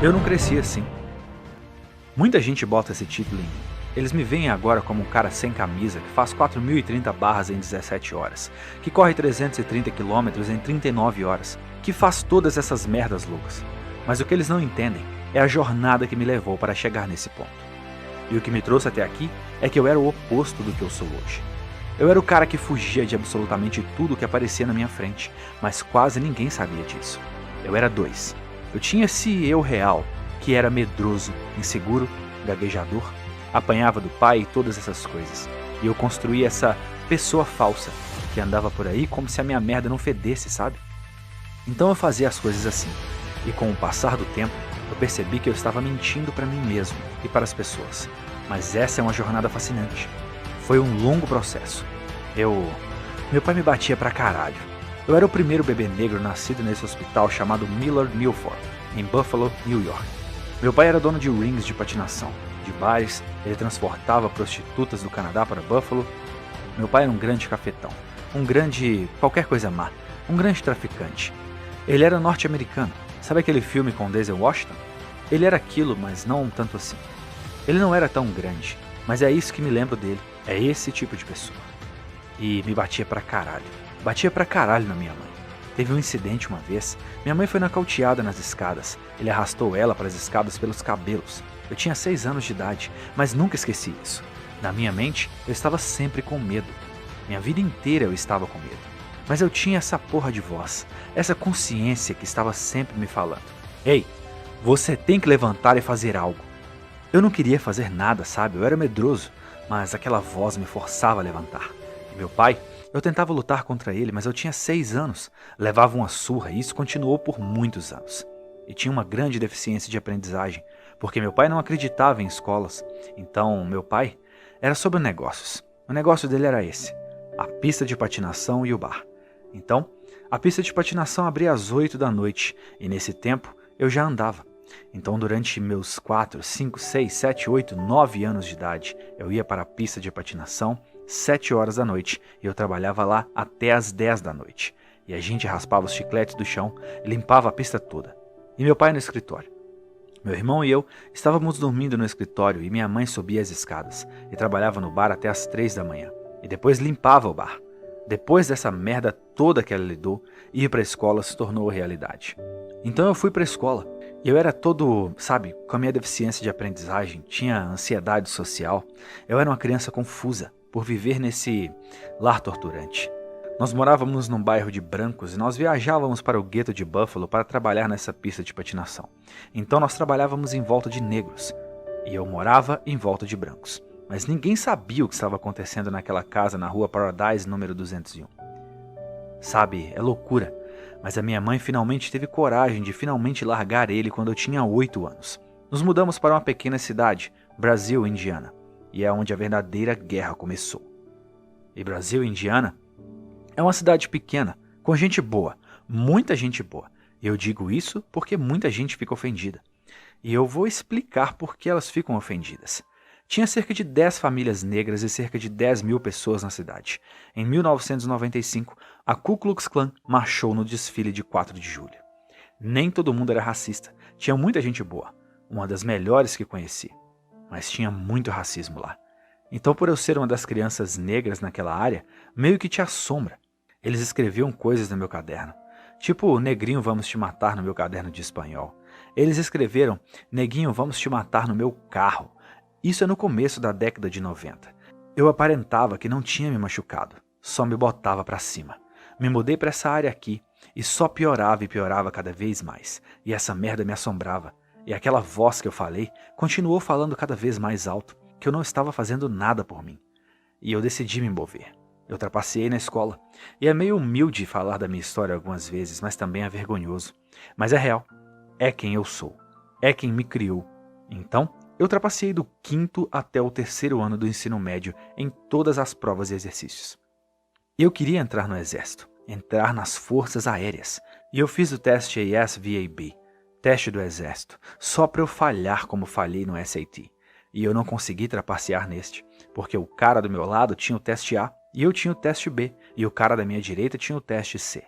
Eu não cresci assim. Muita gente bota esse título em mim. Eles me veem agora como um cara sem camisa que faz 4.030 barras em 17 horas, que corre 330 quilômetros em 39 horas, que faz todas essas merdas loucas. Mas o que eles não entendem é a jornada que me levou para chegar nesse ponto. E o que me trouxe até aqui é que eu era o oposto do que eu sou hoje. Eu era o cara que fugia de absolutamente tudo que aparecia na minha frente, mas quase ninguém sabia disso. Eu era dois. Eu tinha esse eu real, que era medroso, inseguro, gaguejador, apanhava do pai e todas essas coisas. E eu construí essa pessoa falsa, que andava por aí como se a minha merda não fedesse, sabe? Então eu fazia as coisas assim. E com o passar do tempo, eu percebi que eu estava mentindo para mim mesmo e para as pessoas. Mas essa é uma jornada fascinante. Foi um longo processo. Meu pai me batia pra caralho. Eu era o primeiro bebê negro nascido nesse hospital chamado Millard Milford, em Buffalo, New York. Meu pai era dono de rings de patinação, de bares, ele transportava prostitutas do Canadá para Buffalo. Meu pai era um grande cafetão, um grande qualquer coisa má, um grande traficante. Ele era norte-americano, sabe aquele filme com Denzel Washington? Ele era aquilo, mas não tanto assim. Ele não era tão grande, mas é isso que me lembro dele, é esse tipo de pessoa. E me batia pra caralho na minha mãe. Teve um incidente uma vez, minha mãe foi nocauteada nas escadas, ele arrastou ela para as escadas pelos cabelos. Eu tinha 6 anos de idade, mas nunca esqueci isso. Na minha mente, eu estava sempre com medo. Minha vida inteira eu estava com medo. Mas eu tinha essa porra de voz, essa consciência que estava sempre me falando. Ei, você tem que levantar e fazer algo. Eu não queria fazer nada, sabe? Eu era medroso, mas aquela voz me forçava a levantar. E meu pai, eu tentava lutar contra ele, mas eu tinha 6 anos, levava uma surra e isso continuou por muitos anos. E tinha uma grande deficiência de aprendizagem, porque meu pai não acreditava em escolas. Então, meu pai era sobre negócios. O negócio dele era esse, a pista de patinação e o bar. Então, a pista de patinação abria às 8 da noite, e nesse tempo eu já andava. Então, durante meus 4, 5, 6, 7, 8, 9 anos de idade, eu ia para a pista de patinação 7 horas da noite e eu trabalhava lá até às 10 da noite. E a gente raspava os chicletes do chão e limpava a pista toda. E meu pai no escritório. Meu irmão e eu estávamos dormindo no escritório e minha mãe subia as escadas e trabalhava no bar até às 3 da manhã. E depois limpava o bar. Depois dessa merda toda que ela lidou, ir para a escola se tornou realidade. Então eu fui para a escola. E eu era todo, sabe, com a minha deficiência de aprendizagem, tinha ansiedade social. Eu era uma criança confusa por viver nesse lar torturante. Nós morávamos num bairro de brancos e nós viajávamos para o gueto de Buffalo para trabalhar nessa pista de patinação. Então nós trabalhávamos em volta de negros e eu morava em volta de brancos. Mas ninguém sabia o que estava acontecendo naquela casa na rua Paradise número 201. Sabe, é loucura. Mas a minha mãe finalmente teve coragem de finalmente largar ele quando eu tinha 8 anos. Nos mudamos para uma pequena cidade, Brasil, Indiana, e é onde a verdadeira guerra começou. E Brasil, Indiana, é uma cidade pequena, com gente boa, muita gente boa. E eu digo isso porque muita gente fica ofendida. E eu vou explicar por que elas ficam ofendidas. Tinha cerca de 10 famílias negras e cerca de 10.000 pessoas na cidade. Em 1995, a Ku Klux Klan marchou no desfile de 4 de julho. Nem todo mundo era racista, tinha muita gente boa, uma das melhores que conheci. Mas tinha muito racismo lá. Então, por eu ser uma das crianças negras naquela área, meio que te assombra. Eles escreviam coisas no meu caderno. Tipo, negrinho vamos te matar no meu caderno de espanhol. Eles escreveram, neguinho vamos te matar no meu carro. Isso é no começo da década de 90. Eu aparentava que não tinha me machucado, só me botava pra cima. Me mudei pra essa área aqui e só piorava e piorava cada vez mais. E essa merda me assombrava. E aquela voz que eu falei continuou falando cada vez mais alto, que eu não estava fazendo nada por mim. E eu decidi me mover. Eu trapaceei na escola. E é meio humilde falar da minha história algumas vezes, mas também é vergonhoso. Mas é real. É quem eu sou. É quem me criou. Então, eu trapaceei do 5º até o 3º ano do ensino médio em todas as provas e exercícios. Eu queria entrar no exército, entrar nas forças aéreas. E eu fiz o teste ASVAB, teste do exército, só para eu falhar como falhei no SAT. E eu não consegui trapacear neste, porque o cara do meu lado tinha o teste A e eu tinha o teste B, e o cara da minha direita tinha o teste C.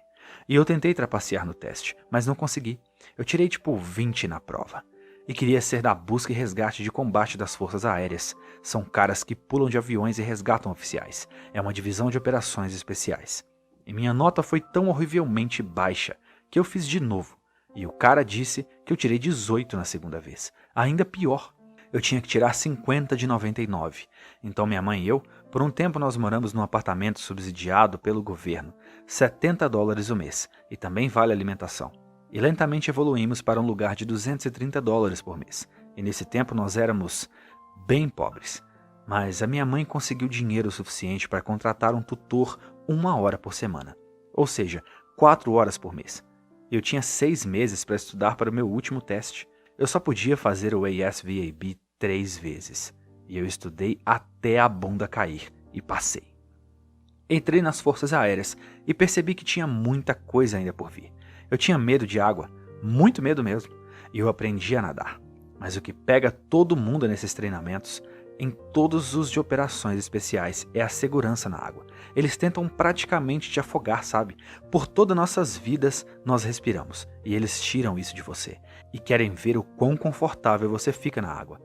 E eu tentei trapacear no teste, mas não consegui. Eu tirei tipo 20 na prova. e queria ser da busca e resgate de combate das forças aéreas. São caras que pulam de aviões e resgatam oficiais. É uma divisão de operações especiais. E minha nota foi tão horrivelmente baixa que eu fiz de novo. E o cara disse que eu tirei 18 na segunda vez. Ainda pior, eu tinha que tirar 50 de 99. Então minha mãe e eu, por um tempo nós moramos num apartamento subsidiado pelo governo, $70 o mês, e também vale alimentação. E lentamente evoluímos para um lugar de $230 por mês. E nesse tempo nós éramos bem pobres. Mas a minha mãe conseguiu dinheiro suficiente para contratar um tutor 1 hora por semana. Ou seja, 4 horas por mês. Eu tinha 6 meses para estudar para o meu último teste. Eu só podia fazer o ASVAB 3 vezes. E eu estudei até a bunda cair e passei. Entrei nas forças aéreas e percebi que tinha muita coisa ainda por vir. Eu tinha medo de água, muito medo mesmo, e eu aprendi a nadar. Mas o que pega todo mundo nesses treinamentos, em todos os de operações especiais, é a segurança na água. Eles tentam praticamente te afogar, sabe? Por todas nossas vidas nós respiramos, e eles tiram isso de você, e querem ver o quão confortável você fica na água.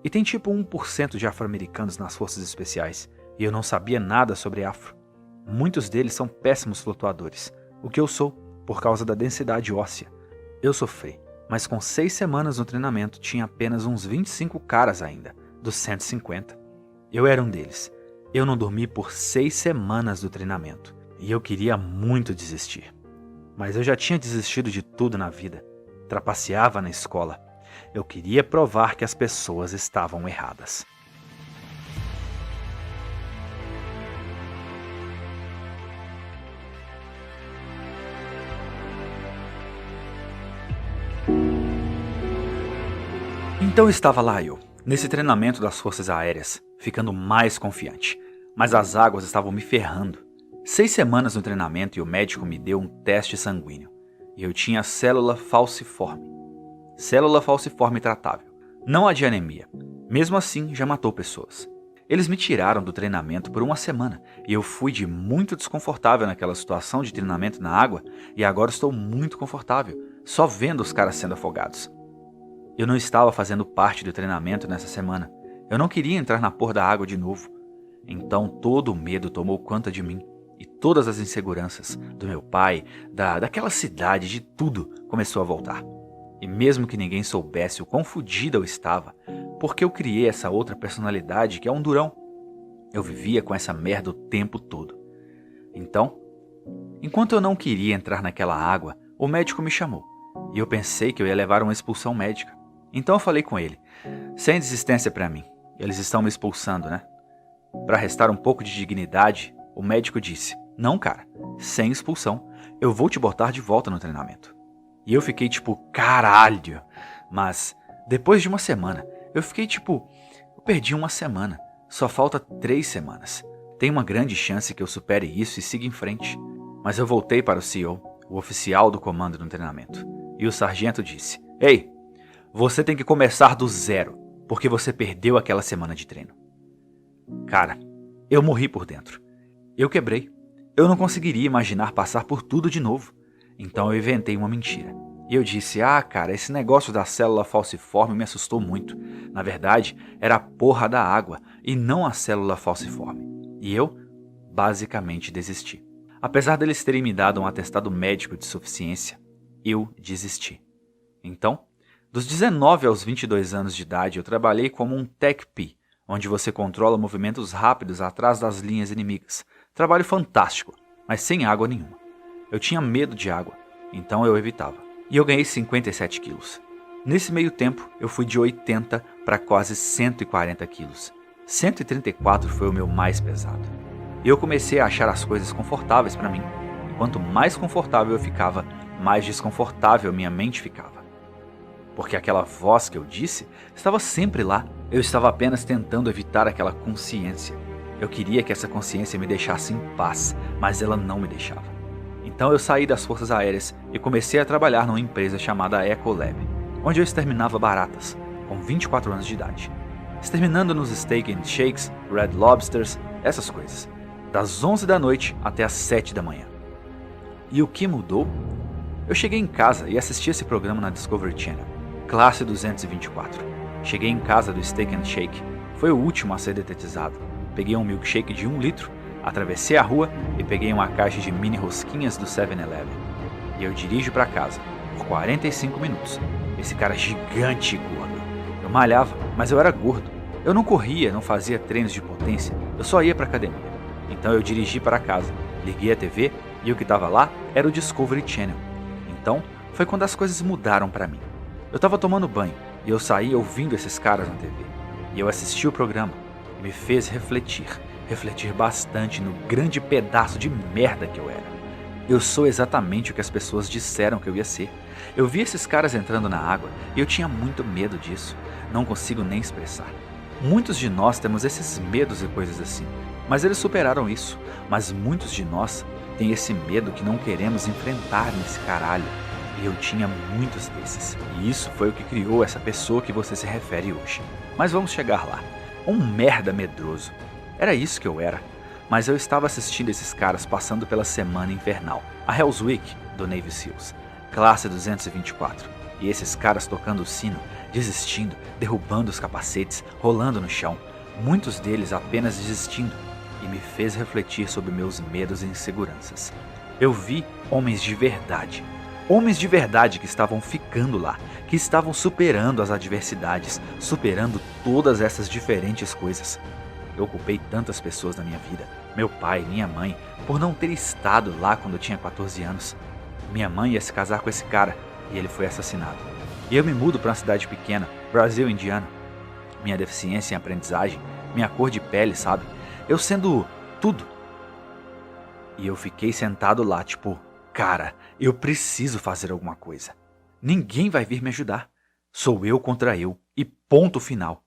E tem tipo 1% de afro-americanos nas forças especiais, e eu não sabia nada sobre afro. Muitos deles são péssimos flutuadores, o que eu sou, por causa da densidade óssea. Eu sofri, mas com 6 semanas no treinamento tinha apenas uns 25 caras ainda, dos 150. Eu era um deles. Eu não dormi por 6 semanas do treinamento, e eu queria muito desistir. Mas eu já tinha desistido de tudo na vida. Trapaceava na escola. Eu queria provar que as pessoas estavam erradas. Então estava lá eu, nesse treinamento das forças aéreas, ficando mais confiante. Mas as águas estavam me ferrando. 6 semanas no treinamento e o médico me deu um teste sanguíneo. E eu tinha célula falciforme. Célula falciforme tratável. Não a de anemia. Mesmo assim, já matou pessoas. Eles me tiraram do treinamento por 1 semana e eu fui de muito desconfortável naquela situação de treinamento na água e agora estou muito confortável, só vendo os caras sendo afogados. Eu não estava fazendo parte do treinamento nessa semana. Eu não queria entrar na porra da água de novo. Então todo o medo tomou conta de mim. E todas as inseguranças do meu pai, daquela cidade, de tudo, começou a voltar. E mesmo que ninguém soubesse o quão fodido eu estava, porque eu criei essa outra personalidade que é um durão, eu vivia com essa merda o tempo todo. Então, enquanto eu não queria entrar naquela água, o médico me chamou. E eu pensei que eu ia levar uma expulsão médica. Então eu falei com ele, sem desistência pra mim, eles estão me expulsando, né? Pra restar um pouco de dignidade, o médico disse, não cara, sem expulsão, eu vou te botar de volta no treinamento. E eu fiquei tipo, caralho, mas depois de 1 semana, eu fiquei tipo, eu perdi 1 semana, só falta 3 semanas. Tem uma grande chance que eu supere isso e siga em frente. Mas eu voltei para o CEO, o oficial do comando no treinamento, e o sargento disse, ei, você tem que começar do zero, porque você perdeu aquela semana de treino. Cara, eu morri por dentro. Eu quebrei. Eu não conseguiria imaginar passar por tudo de novo. Então eu inventei uma mentira. E eu disse, cara, esse negócio da célula falciforme me assustou muito. Na verdade, era a porra da água e não a célula falciforme. E eu, basicamente, desisti. Apesar deles terem me dado um atestado médico de suficiência, eu desisti. Então, dos 19 aos 22 anos de idade, eu trabalhei como um TechP, onde você controla movimentos rápidos atrás das linhas inimigas. Trabalho fantástico, mas sem água nenhuma. Eu tinha medo de água, então eu evitava. E eu ganhei 57 quilos. Nesse meio tempo, eu fui de 80 para quase 140 quilos. 134 foi o meu mais pesado. E eu comecei a achar as coisas confortáveis para mim. E quanto mais confortável eu ficava, mais desconfortável minha mente ficava. Porque aquela voz que eu disse estava sempre lá. Eu estava apenas tentando evitar aquela consciência. Eu queria que essa consciência me deixasse em paz, mas ela não me deixava. Então eu saí das forças aéreas e comecei a trabalhar numa empresa chamada Ecolab, onde eu exterminava baratas, com 24 anos de idade. Exterminando nos Steak and Shakes, Red Lobsters, essas coisas. Das 11 da noite até as 7 da manhã. E o que mudou? Eu cheguei em casa e assisti esse programa na Discovery Channel. Classe 224. Cheguei em casa do Steak and Shake. Foi o último a ser detetizado. Peguei um milkshake de 1 litro, atravessei a rua e peguei uma caixa de mini rosquinhas do 7-Eleven. E eu dirijo para casa, por 45 minutos. Esse cara gigante e gordo. Eu malhava, mas eu era gordo. Eu não corria, não fazia treinos de potência, eu só ia para academia. Então eu dirigi para casa, liguei a TV e o que estava lá era o Discovery Channel. Então foi quando as coisas mudaram para mim. Eu estava tomando banho e eu saí ouvindo esses caras na TV. E eu assisti o programa e me fez refletir bastante no grande pedaço de merda que eu era. Eu sou exatamente o que as pessoas disseram que eu ia ser. Eu vi esses caras entrando na água e eu tinha muito medo disso. Não consigo nem expressar. Muitos de nós temos esses medos e coisas assim, mas eles superaram isso. Mas muitos de nós têm esse medo que não queremos enfrentar nesse caralho. E eu tinha muitos desses. E isso foi o que criou essa pessoa que você se refere hoje. Mas vamos chegar lá. Um merda medroso. Era isso que eu era. Mas eu estava assistindo esses caras passando pela semana infernal. A Hell's Week do Navy SEALs. Classe 224. E esses caras tocando o sino, desistindo, derrubando os capacetes, rolando no chão. Muitos deles apenas desistindo. E me fez refletir sobre meus medos e inseguranças. Eu vi homens de verdade. Homens de verdade que estavam ficando lá, que estavam superando as adversidades, superando todas essas diferentes coisas. Eu ocupei tantas pessoas na minha vida, meu pai, minha mãe, por não ter estado lá quando eu tinha 14 anos. Minha mãe ia se casar com esse cara e ele foi assassinado. E eu me mudo para uma cidade pequena, Brasil, Indiana. Minha deficiência em aprendizagem, minha cor de pele, sabe? Eu sendo tudo. E eu fiquei sentado lá, tipo, cara, eu preciso fazer alguma coisa. Ninguém vai vir me ajudar. Sou eu contra eu e ponto final.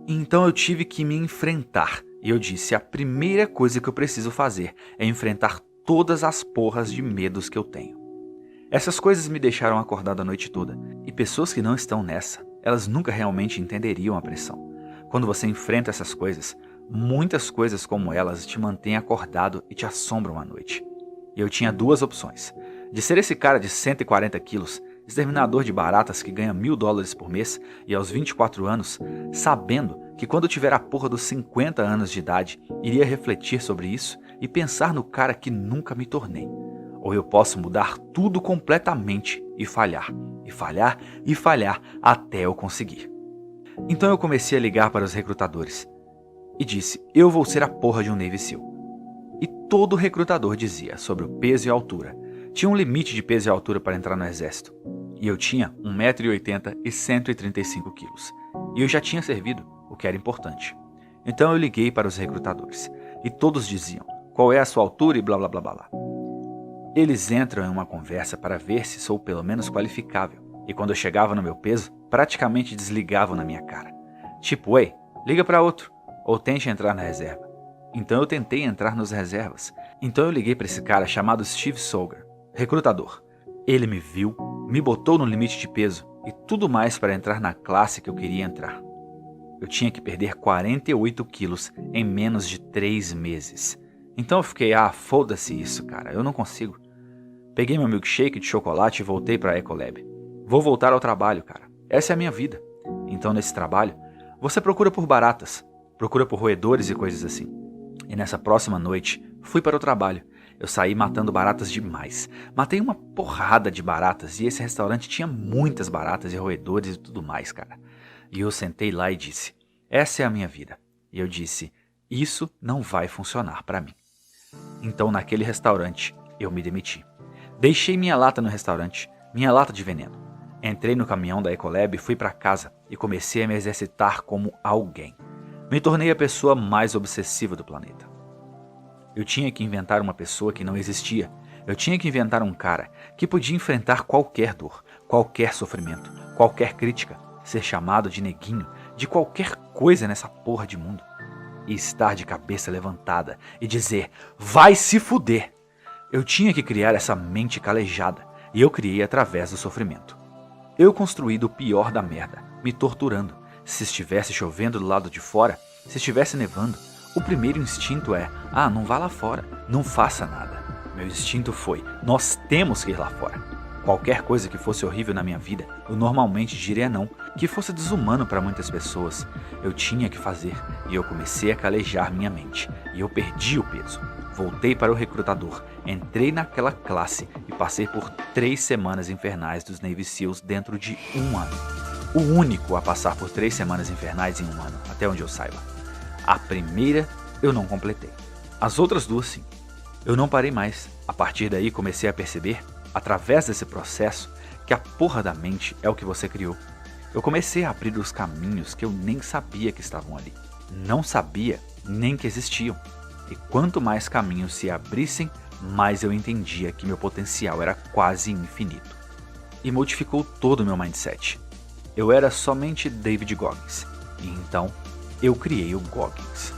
Então eu tive que me enfrentar. E eu disse, a primeira coisa que eu preciso fazer é enfrentar todas as porras de medos que eu tenho. Essas coisas me deixaram acordado a noite toda. E pessoas que não estão nessa, elas nunca realmente entenderiam a pressão. Quando você enfrenta essas coisas, muitas coisas como elas te mantêm acordado e te assombram à noite. E eu tinha duas opções. De ser esse cara de 140 quilos, exterminador de baratas que ganha $1.000 por mês e aos 24 anos, sabendo que quando tiver a porra dos 50 anos de idade, iria refletir sobre isso e pensar no cara que nunca me tornei. Ou eu posso mudar tudo completamente e falhar, e falhar, e falhar até eu conseguir. Então eu comecei a ligar para os recrutadores e disse, eu vou ser a porra de um Navy SEAL. E todo recrutador dizia sobre o peso e a altura. Tinha um limite de peso e altura para entrar no exército. E eu tinha 1,80 m e 135 kg. E eu já tinha servido, o que era importante. Então eu liguei para os recrutadores. E todos diziam, qual é a sua altura e blá blá blá blá. Eles entram em uma conversa para ver se sou pelo menos qualificável. E quando eu chegava no meu peso, praticamente desligavam na minha cara. Tipo, ei, liga para outro. Ou tente entrar na reserva. Então eu tentei entrar nos reservas. Então eu liguei para esse cara chamado Steve Solger, recrutador. Ele me viu, me botou no limite de peso e tudo mais para entrar na classe que eu queria entrar. Eu tinha que perder 48 quilos em menos de 3 meses. Então eu fiquei, foda-se isso, cara, eu não consigo. Peguei meu milkshake de chocolate e voltei para a Ecolab. Vou voltar ao trabalho, cara. Essa é a minha vida. Então nesse trabalho, você procura por baratas, procura por roedores e coisas assim. E nessa próxima noite, fui para o trabalho. Eu saí matando baratas demais. Matei uma porrada de baratas e esse restaurante tinha muitas baratas e roedores e tudo mais, cara. E eu sentei lá e disse, essa é a minha vida. E eu disse, isso não vai funcionar para mim. Então naquele restaurante, eu me demiti. Deixei minha lata no restaurante, minha lata de veneno. Entrei no caminhão da Ecolab, fui para casa e comecei a me exercitar como alguém. Me tornei a pessoa mais obsessiva do planeta. Eu tinha que inventar uma pessoa que não existia. Eu tinha que inventar um cara que podia enfrentar qualquer dor, qualquer sofrimento, qualquer crítica, ser chamado de neguinho, de qualquer coisa nessa porra de mundo. E estar de cabeça levantada e dizer, vai se fuder! Eu tinha que criar essa mente calejada e eu criei através do sofrimento. Eu construí do pior da merda, me torturando. Se estivesse chovendo do lado de fora, se estivesse nevando, o primeiro instinto é, não vá lá fora, não faça nada. Meu instinto foi, nós temos que ir lá fora. Qualquer coisa que fosse horrível na minha vida, eu normalmente diria não, que fosse desumano para muitas pessoas. Eu tinha que fazer, e eu comecei a calejar minha mente, e eu perdi o peso. Voltei para o recrutador, entrei naquela classe e passei por 3 semanas infernais dos Navy SEALs dentro de 1 ano. O único a passar por 3 semanas infernais em 1 ano, até onde eu saiba. A primeira eu não completei. As outras 2 sim. Eu não parei mais. A partir daí comecei a perceber, através desse processo, que a porra da mente é o que você criou. Eu comecei a abrir os caminhos que eu nem sabia que estavam ali. Não sabia nem que existiam. E quanto mais caminhos se abrissem, mais eu entendia que meu potencial era quase infinito. E modificou todo o meu mindset. Eu era somente David Goggins. E então, eu criei o Goggins.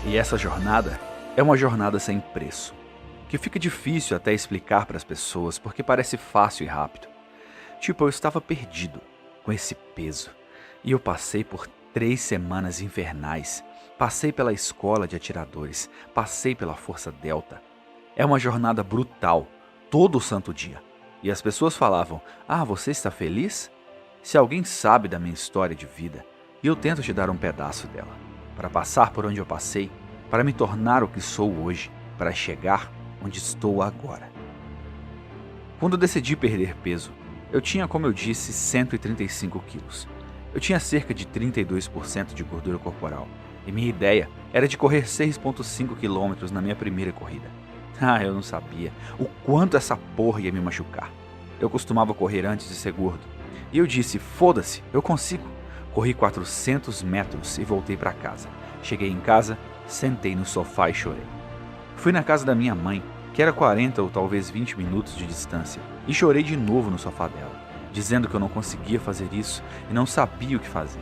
E essa jornada é uma jornada sem preço, que fica difícil até explicar para as pessoas porque parece fácil e rápido. Tipo, eu estava perdido com esse peso e eu passei por 3 semanas infernais, passei pela escola de atiradores, passei pela Força Delta. É uma jornada brutal, todo santo dia. E as pessoas falavam, você está feliz? Se alguém sabe da minha história de vida, eu tento te dar um pedaço dela. Para passar por onde eu passei, para me tornar o que sou hoje, para chegar onde estou agora. Quando decidi perder peso, eu tinha, como eu disse, 135 quilos. Eu tinha cerca de 32% de gordura corporal, e minha ideia era de correr 6,5 quilômetros na minha primeira corrida. Eu não sabia o quanto essa porra ia me machucar. Eu costumava correr antes de ser gordo, e eu disse, foda-se, eu consigo. Corri 400 metros e voltei para casa. Cheguei em casa, sentei no sofá e chorei. Fui na casa da minha mãe, que era 40 ou talvez 20 minutos de distância, e chorei de novo no sofá dela, dizendo que eu não conseguia fazer isso e não sabia o que fazer.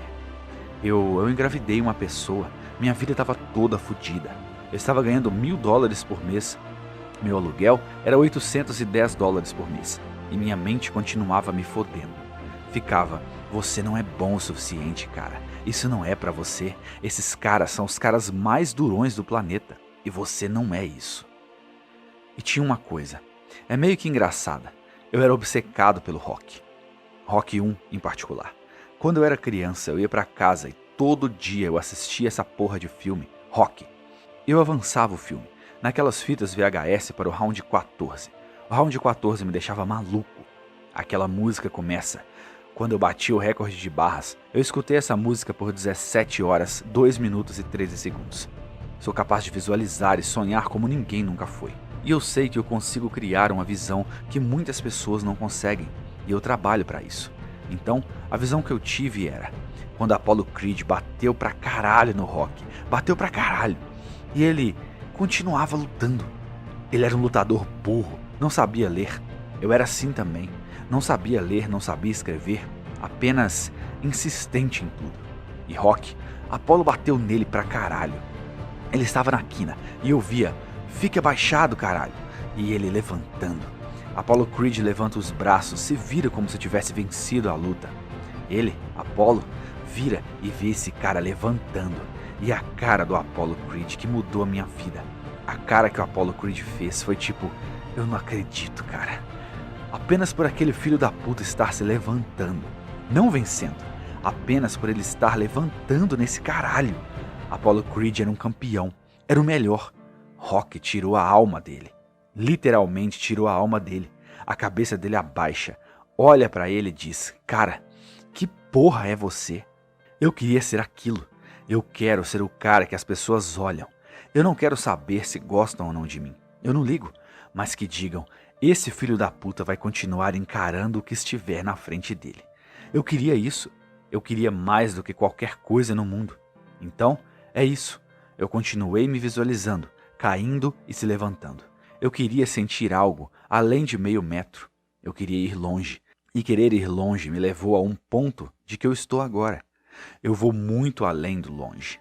Eu engravidei uma pessoa, minha vida estava toda fodida. Eu estava ganhando $1.000 por mês. Meu aluguel era $810 por mês, e minha mente continuava me fodendo. Ficava, você não é bom o suficiente, cara. Isso não é pra você. Esses caras são os caras mais durões do planeta. E você não é isso. E tinha uma coisa. É meio que engraçada. Eu era obcecado pelo rock. Rock 1 em particular. Quando eu era criança, eu ia pra casa e todo dia eu assistia essa porra de filme, Rock. Eu avançava o filme, naquelas fitas VHS para o round 14. O round 14 me deixava maluco. Aquela música começa. Quando eu bati o recorde de barras, eu escutei essa música por 17 horas, 2 minutos e 13 segundos. Sou capaz de visualizar e sonhar como ninguém nunca foi. E eu sei que eu consigo criar uma visão que muitas pessoas não conseguem, e eu trabalho para isso. Então, a visão que eu tive era, quando Apollo Creed bateu pra caralho no rock, bateu pra caralho, e ele continuava lutando. Ele era um lutador burro, não sabia ler. Eu era assim também. Não sabia ler, não sabia escrever, apenas insistente em tudo. E Rock, Apollo bateu nele pra caralho. Ele estava na quina e eu via, fique abaixado, caralho. E ele levantando. Apollo Creed levanta os braços, se vira como se tivesse vencido a luta. Ele, Apollo, vira e vê esse cara levantando. E a cara do Apollo Creed que mudou a minha vida. A cara que o Apollo Creed fez foi tipo, eu não acredito, cara. Apenas por aquele filho da puta estar se levantando. Não vencendo. Apenas por ele estar levantando nesse caralho. Apollo Creed era um campeão. Era o melhor. Rock tirou a alma dele. Literalmente tirou a alma dele. A cabeça dele abaixa. Olha pra ele e diz, cara, que porra é você? Eu queria ser aquilo. Eu quero ser o cara que as pessoas olham. Eu não quero saber se gostam ou não de mim. Eu não ligo. Mas que digam, esse filho da puta vai continuar encarando o que estiver na frente dele. Eu queria isso. Eu queria mais do que qualquer coisa no mundo. Então, é isso. Eu continuei me visualizando, caindo e se levantando. Eu queria sentir algo além de meio metro. Eu queria ir longe. E querer ir longe me levou a um ponto de que eu estou agora. Eu vou muito além do longe.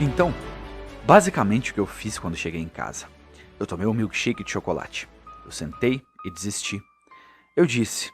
Então, basicamente o que eu fiz quando cheguei em casa. Eu tomei um milkshake de chocolate. Eu sentei e desisti. Eu disse,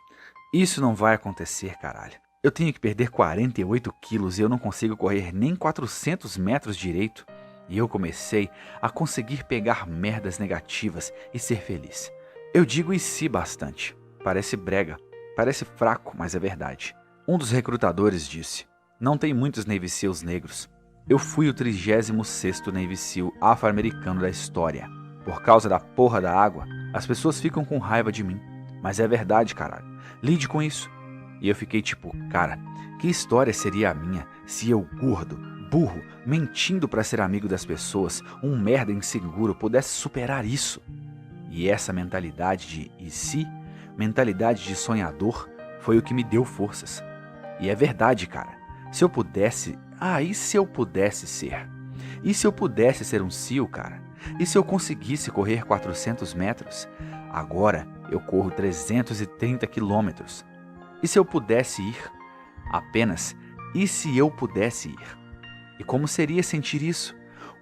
isso não vai acontecer, caralho. Eu tenho que perder 48 quilos e eu não consigo correr nem 400 metros direito. E eu comecei a conseguir pegar merdas negativas e ser feliz. Eu digo e se bastante. Parece brega, parece fraco, mas é verdade. Um dos recrutadores disse: não tem muitos Navy Seals negros. Eu fui o 36º Navy Seal afro-americano da história. Por causa da porra da água, as pessoas ficam com raiva de mim. Mas é verdade, caralho. Lide com isso. E eu fiquei tipo, cara, que história seria a minha se eu, gordo, burro, mentindo pra ser amigo das pessoas, um merda inseguro, pudesse superar isso? E essa mentalidade de e se, mentalidade de sonhador, foi o que me deu forças. E é verdade, cara. Se eu pudesse... e se eu pudesse ser? E se eu pudesse ser um SEAL, cara? E se eu conseguisse correr 400 metros? Agora eu corro 330 quilômetros. E se eu pudesse ir? Apenas, e se eu pudesse ir? E como seria sentir isso?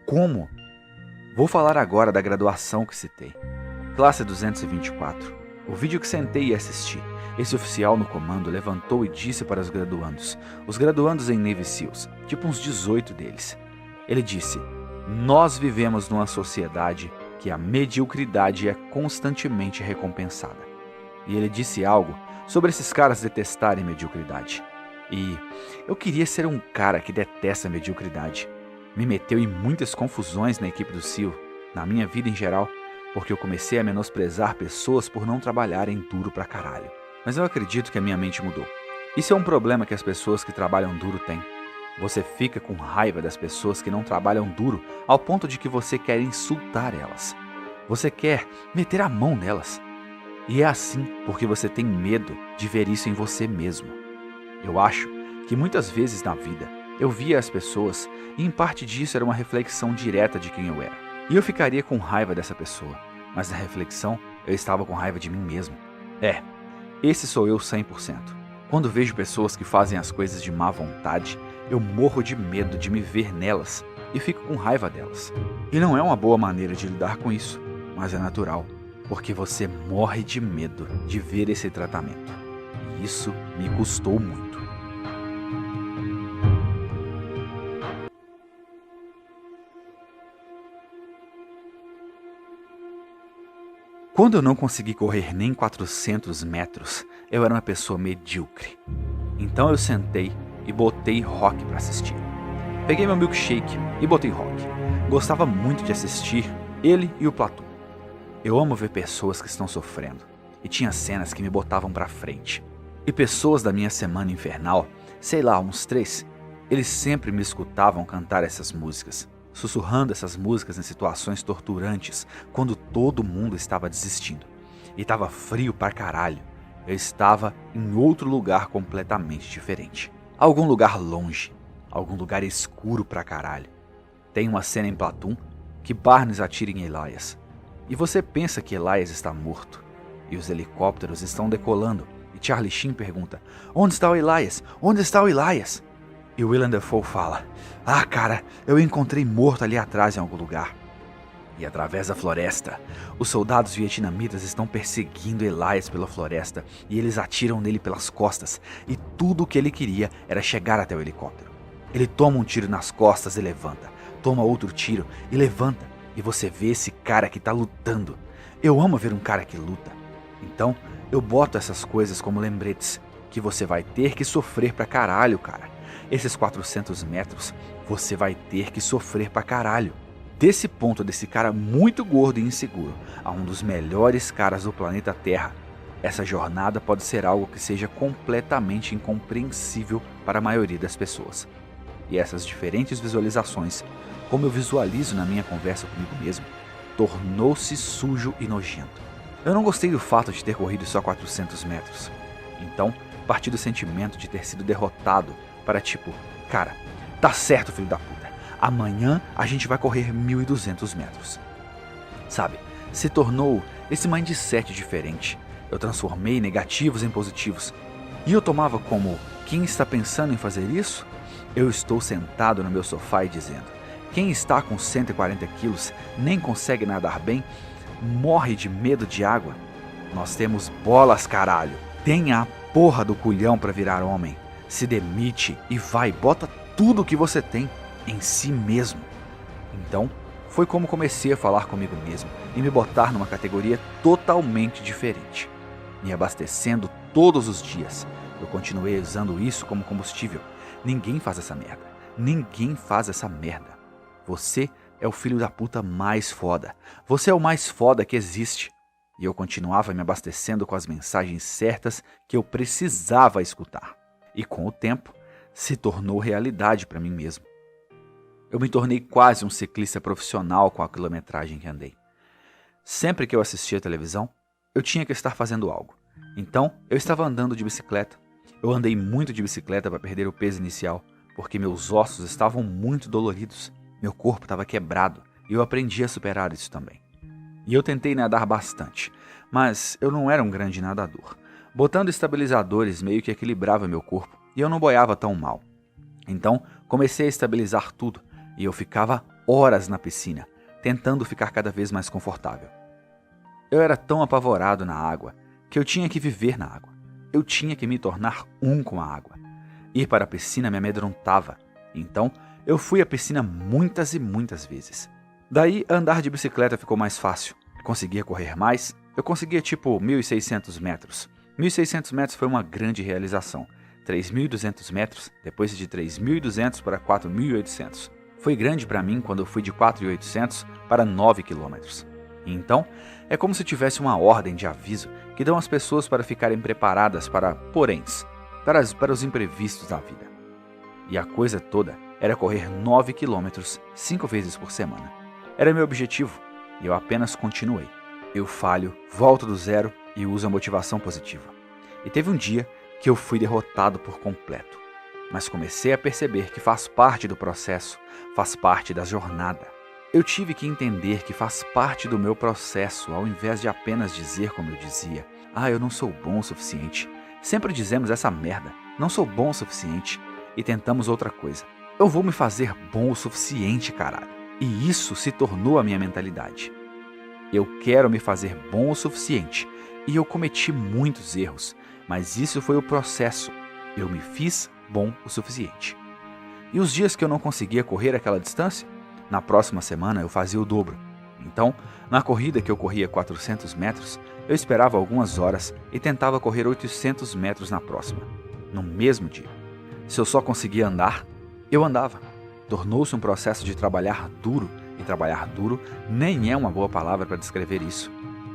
Como? Vou falar agora da graduação que citei. Classe 224. O vídeo que sentei e assisti. Esse oficial no comando levantou e disse para os graduandos em Navy Seals, tipo uns 18 deles. Ele disse: nós vivemos numa sociedade que a mediocridade é constantemente recompensada. E ele disse algo sobre esses caras detestarem mediocridade. E eu queria ser um cara que detesta a mediocridade. Me meteu em muitas confusões na equipe do SEAL, na minha vida em geral, porque eu comecei a menosprezar pessoas por não trabalharem duro pra caralho. Mas eu acredito que a minha mente mudou. Isso é um problema que as pessoas que trabalham duro têm. Você fica com raiva das pessoas que não trabalham duro ao ponto de que você quer insultar elas. Você quer meter a mão nelas. E é assim porque você tem medo de ver isso em você mesmo. Eu acho que muitas vezes na vida eu via as pessoas e em parte disso era uma reflexão direta de quem eu era. E eu ficaria com raiva dessa pessoa, mas na reflexão eu estava com raiva de mim mesmo. Esse sou eu 100%. Quando vejo pessoas que fazem as coisas de má vontade, eu morro de medo de me ver nelas e fico com raiva delas. E não é uma boa maneira de lidar com isso, mas é natural, porque você morre de medo de ver esse tratamento. E isso me custou muito. Quando eu não consegui correr nem 400 metros, eu era uma pessoa medíocre. Então eu sentei e botei rock para assistir. Peguei meu milkshake e botei rock. Gostava muito de assistir ele e o Platoon. Eu amo ver pessoas que estão sofrendo. E tinha cenas que me botavam pra frente. E pessoas da minha semana infernal, sei lá, uns 3, eles sempre me escutavam cantar essas músicas. Sussurrando essas músicas em situações torturantes, quando todo mundo estava desistindo. E estava frio pra caralho. Eu estava em outro lugar completamente diferente. Algum lugar longe, algum lugar escuro pra caralho. Tem uma cena em Platoon que Barnes atira em Elias. E você pensa que Elias está morto. E os helicópteros estão decolando. E Charlie Sheen pergunta: onde está o Elias? Onde está o Elias? E Willem Dafoe fala: cara, eu encontrei morto ali atrás em algum lugar. E através da floresta, os soldados vietnamitas estão perseguindo Elias pela floresta e eles atiram nele pelas costas. E tudo o que ele queria era chegar até o helicóptero. Ele toma um tiro nas costas e levanta. Toma outro tiro e levanta. E você vê esse cara que tá lutando. Eu amo ver um cara que luta. Então, eu boto essas coisas como lembretes. Que você vai ter que sofrer pra caralho, cara. Esses 400 metros, você vai ter que sofrer pra caralho. Desse ponto desse cara muito gordo e inseguro a um dos melhores caras do planeta Terra, essa jornada pode ser algo que seja completamente incompreensível para a maioria das pessoas. E essas diferentes visualizações, como eu visualizo na minha conversa comigo mesmo, tornou-se sujo e nojento. Eu não gostei do fato de ter corrido só 400 metros. Então, parti do sentimento de ter sido derrotado para tipo, cara, tá certo, filho da puta, amanhã a gente vai correr 1.200 metros. Sabe, se tornou esse mindset diferente. Eu transformei negativos em positivos. E eu tomava como, quem está pensando em fazer isso? Eu estou sentado no meu sofá e dizendo, quem está com 140 quilos, nem consegue nadar bem, morre de medo de água. Nós temos bolas, caralho. Tenha a porra do culhão para virar homem. se demite e vai, bota tudo o que você tem em si mesmo. Então, foi como comecei a falar comigo mesmo e me botar numa categoria totalmente diferente, me abastecendo todos os dias. Eu continuei usando isso como combustível. Ninguém faz essa merda. Ninguém faz essa merda. Você é o filho da puta mais foda. Você é o mais foda que existe. E eu continuava me abastecendo com as mensagens certas que eu precisava escutar. E com o tempo, se tornou realidade para mim mesmo. Eu me tornei quase um ciclista profissional com a quilometragem que andei. Sempre que eu assistia a televisão, eu tinha que estar fazendo algo. Então, eu estava andando de bicicleta. Eu andei muito de bicicleta para perder o peso inicial, porque meus ossos estavam muito doloridos, meu corpo estava quebrado e eu aprendi a superar isso também. E eu tentei nadar bastante, mas eu não era um grande nadador. Botando estabilizadores meio que equilibrava meu corpo e eu não boiava tão mal. Então, comecei a estabilizar tudo e eu ficava horas na piscina, tentando ficar cada vez mais confortável. Eu era tão apavorado na água que eu tinha que viver na água. Eu tinha que me tornar um com a água. Ir para a piscina me amedrontava, então eu fui à piscina muitas e muitas vezes. Daí andar de bicicleta ficou mais fácil. Conseguia correr mais, eu conseguia tipo 1.600 metros. 1.600 metros foi uma grande realização. 3.200 metros, depois de 3.200 para 4.800. Foi grande para mim quando eu fui de 4.800 para 9 quilômetros. Então, é como se tivesse uma ordem de aviso que dão às pessoas para ficarem preparadas para poréns, para os imprevistos da vida. E a coisa toda era correr 9 quilômetros 5 vezes por semana. Era meu objetivo e eu apenas continuei. Eu falho, volto do zero e uso a motivação positiva. E teve um dia que eu fui derrotado por completo. Mas comecei a perceber que faz parte do processo, faz parte da jornada. Eu tive que entender que faz parte do meu processo, ao invés de apenas dizer como eu dizia: eu não sou bom o suficiente. Sempre dizemos essa merda, não sou bom o suficiente, e tentamos outra coisa. Eu vou me fazer bom o suficiente, caralho. E isso se tornou a minha mentalidade. Eu quero me fazer bom o suficiente, e eu cometi muitos erros, mas isso foi o processo. Eu me fiz bom o suficiente. E os dias que eu não conseguia correr aquela distância, na próxima semana eu fazia o dobro. Então, na corrida que eu corria 400 metros, eu esperava algumas horas e tentava correr 800 metros na próxima, no mesmo dia. Se eu só conseguia andar, eu andava. Tornou-se um processo de trabalhar duro, e trabalhar duro nem é uma boa palavra para descrever isso.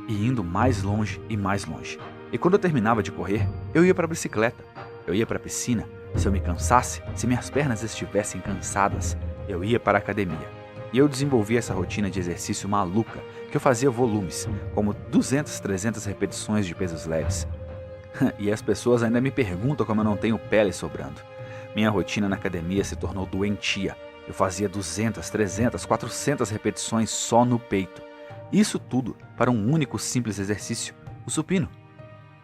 E indo mais longe e mais longe. E quando eu terminava de correr, eu ia para a bicicleta, eu ia para a piscina. Se eu me cansasse, se minhas pernas estivessem cansadas, eu ia para a academia. E eu desenvolvi essa rotina de exercício maluca, que eu fazia volumes, como 200, 300 repetições de pesos leves. E as pessoas ainda me perguntam como eu não tenho pele sobrando. Minha rotina na academia se tornou doentia. Eu fazia 200, 300, 400 repetições só no peito. Isso tudo para um único simples exercício, o supino.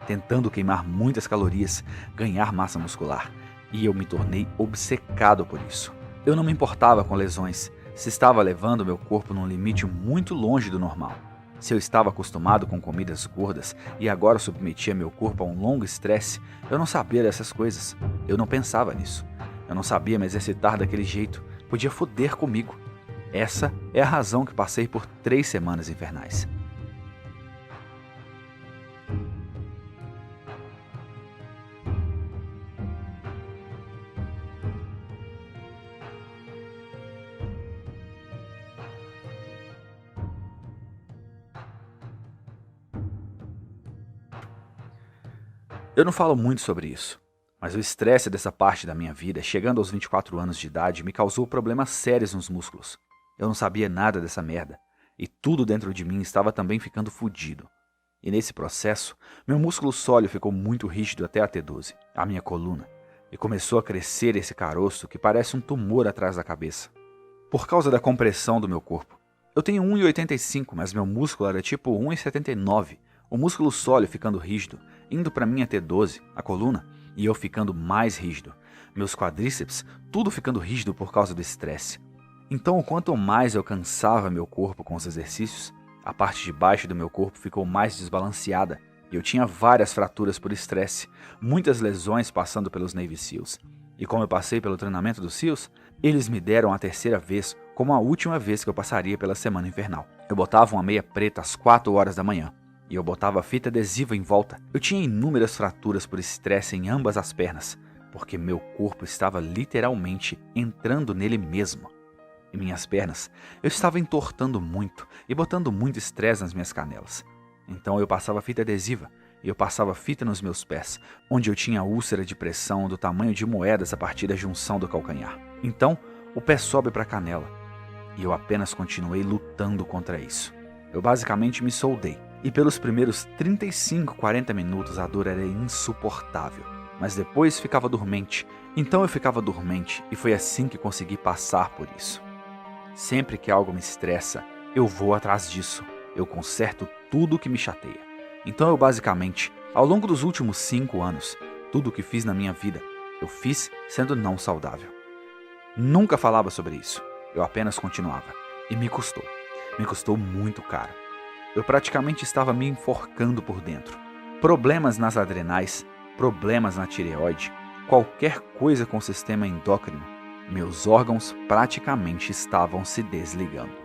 Tentando queimar muitas calorias, ganhar massa muscular. E eu me tornei obcecado por isso. Eu não me importava com lesões, se estava levando meu corpo num limite muito longe do normal. Se eu estava acostumado com comidas gordas e agora submetia meu corpo a um longo estresse, eu não sabia dessas coisas. Eu não pensava nisso. Eu não sabia me exercitar daquele jeito. Podia foder comigo. Essa é a razão que passei por 3 semanas infernais. Eu não falo muito sobre isso, mas o estresse dessa parte da minha vida, chegando aos 24 anos de idade, me causou problemas sérios nos músculos. Eu não sabia nada dessa merda, e tudo dentro de mim estava também ficando fudido. E nesse processo, meu músculo sóleo ficou muito rígido até a T12, a minha coluna, e começou a crescer esse caroço que parece um tumor atrás da cabeça. Por causa da compressão do meu corpo. Eu tenho 1,85, mas meu músculo era tipo 1,79. O músculo sóleo ficando rígido, indo para minha T12, a coluna, e eu ficando mais rígido. Meus quadríceps, tudo ficando rígido por causa do estresse. Então, quanto mais eu cansava meu corpo com os exercícios, a parte de baixo do meu corpo ficou mais desbalanceada E eu tinha várias fraturas por estresse, muitas lesões passando pelos Navy SEALs. E como eu passei pelo treinamento dos SEALs, eles me deram a terceira vez como a última vez que eu passaria pela semana invernal. Eu botava uma meia preta às 4 horas da manhã. E eu botava fita adesiva em volta. Eu tinha inúmeras fraturas por estresse em ambas as pernas, porque meu corpo estava literalmente entrando nele mesmo. Em minhas pernas, eu estava entortando muito e botando muito estresse nas minhas canelas. Então eu passava fita adesiva e eu passava fita nos meus pés, onde eu tinha úlcera de pressão do tamanho de moedas a partir da junção do calcanhar. Então, o pé sobe para a canela e eu apenas continuei lutando contra isso. Eu basicamente me soldei e pelos primeiros 35, 40 minutos a dor era insuportável, mas depois ficava dormente. Então eu ficava dormente e foi assim que consegui passar por isso. Sempre que algo me estressa, eu vou atrás disso. Eu conserto tudo que me chateia. Então eu basicamente, ao longo dos últimos 5 anos, tudo o que fiz na minha vida, eu fiz sendo não saudável. Nunca falava sobre isso. Eu apenas continuava. E me custou. Me custou muito caro. Eu praticamente estava me enforcando por dentro. Problemas nas adrenais, problemas na tireoide, qualquer coisa com o sistema endócrino, meus órgãos praticamente estavam se desligando.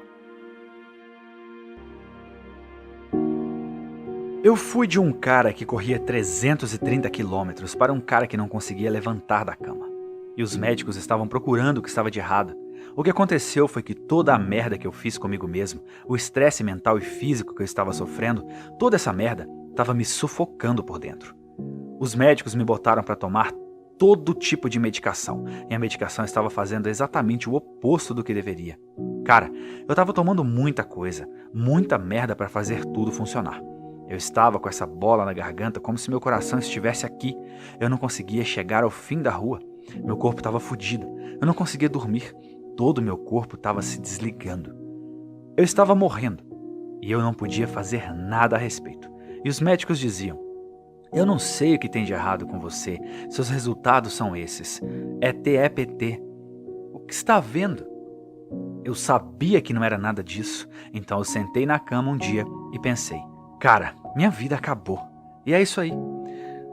Eu fui de um cara que corria 330 quilômetros para um cara que não conseguia levantar da cama. E os médicos estavam procurando o que estava de errado. O que aconteceu foi que toda a merda que eu fiz comigo mesmo, o estresse mental e físico que eu estava sofrendo, toda essa merda estava me sufocando por dentro. Os médicos me botaram para tomar todo tipo de medicação, e a medicação estava fazendo exatamente o oposto do que deveria. Cara, eu estava tomando muita coisa, muita merda para fazer tudo funcionar. Eu estava com essa bola na garganta como se meu coração estivesse aqui. Eu não conseguia chegar ao fim da rua. Meu corpo estava fodido. Eu não conseguia dormir. Todo o meu corpo estava se desligando. Eu estava morrendo e eu não podia fazer nada a respeito. E os médicos diziam: eu não sei o que tem de errado com você. Seus resultados são esses. É TEPT. O que está vendo? Eu sabia que não era nada disso. Então eu sentei na cama um dia e pensei: cara, minha vida acabou. E é isso aí.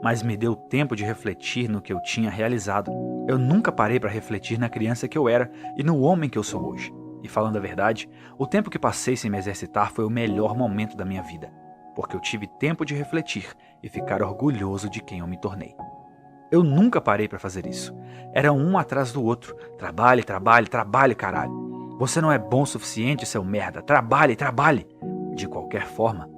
Mas me deu tempo de refletir no que eu tinha realizado. Eu nunca parei para refletir na criança que eu era e no homem que eu sou hoje. E falando a verdade, o tempo que passei sem me exercitar foi o melhor momento da minha vida, porque eu tive tempo de refletir e ficar orgulhoso de quem eu me tornei. Eu nunca parei para fazer isso. Era um atrás do outro. Trabalhe, trabalhe, trabalhe, caralho. Você não é bom o suficiente, seu merda. Trabalhe, trabalhe. De qualquer forma,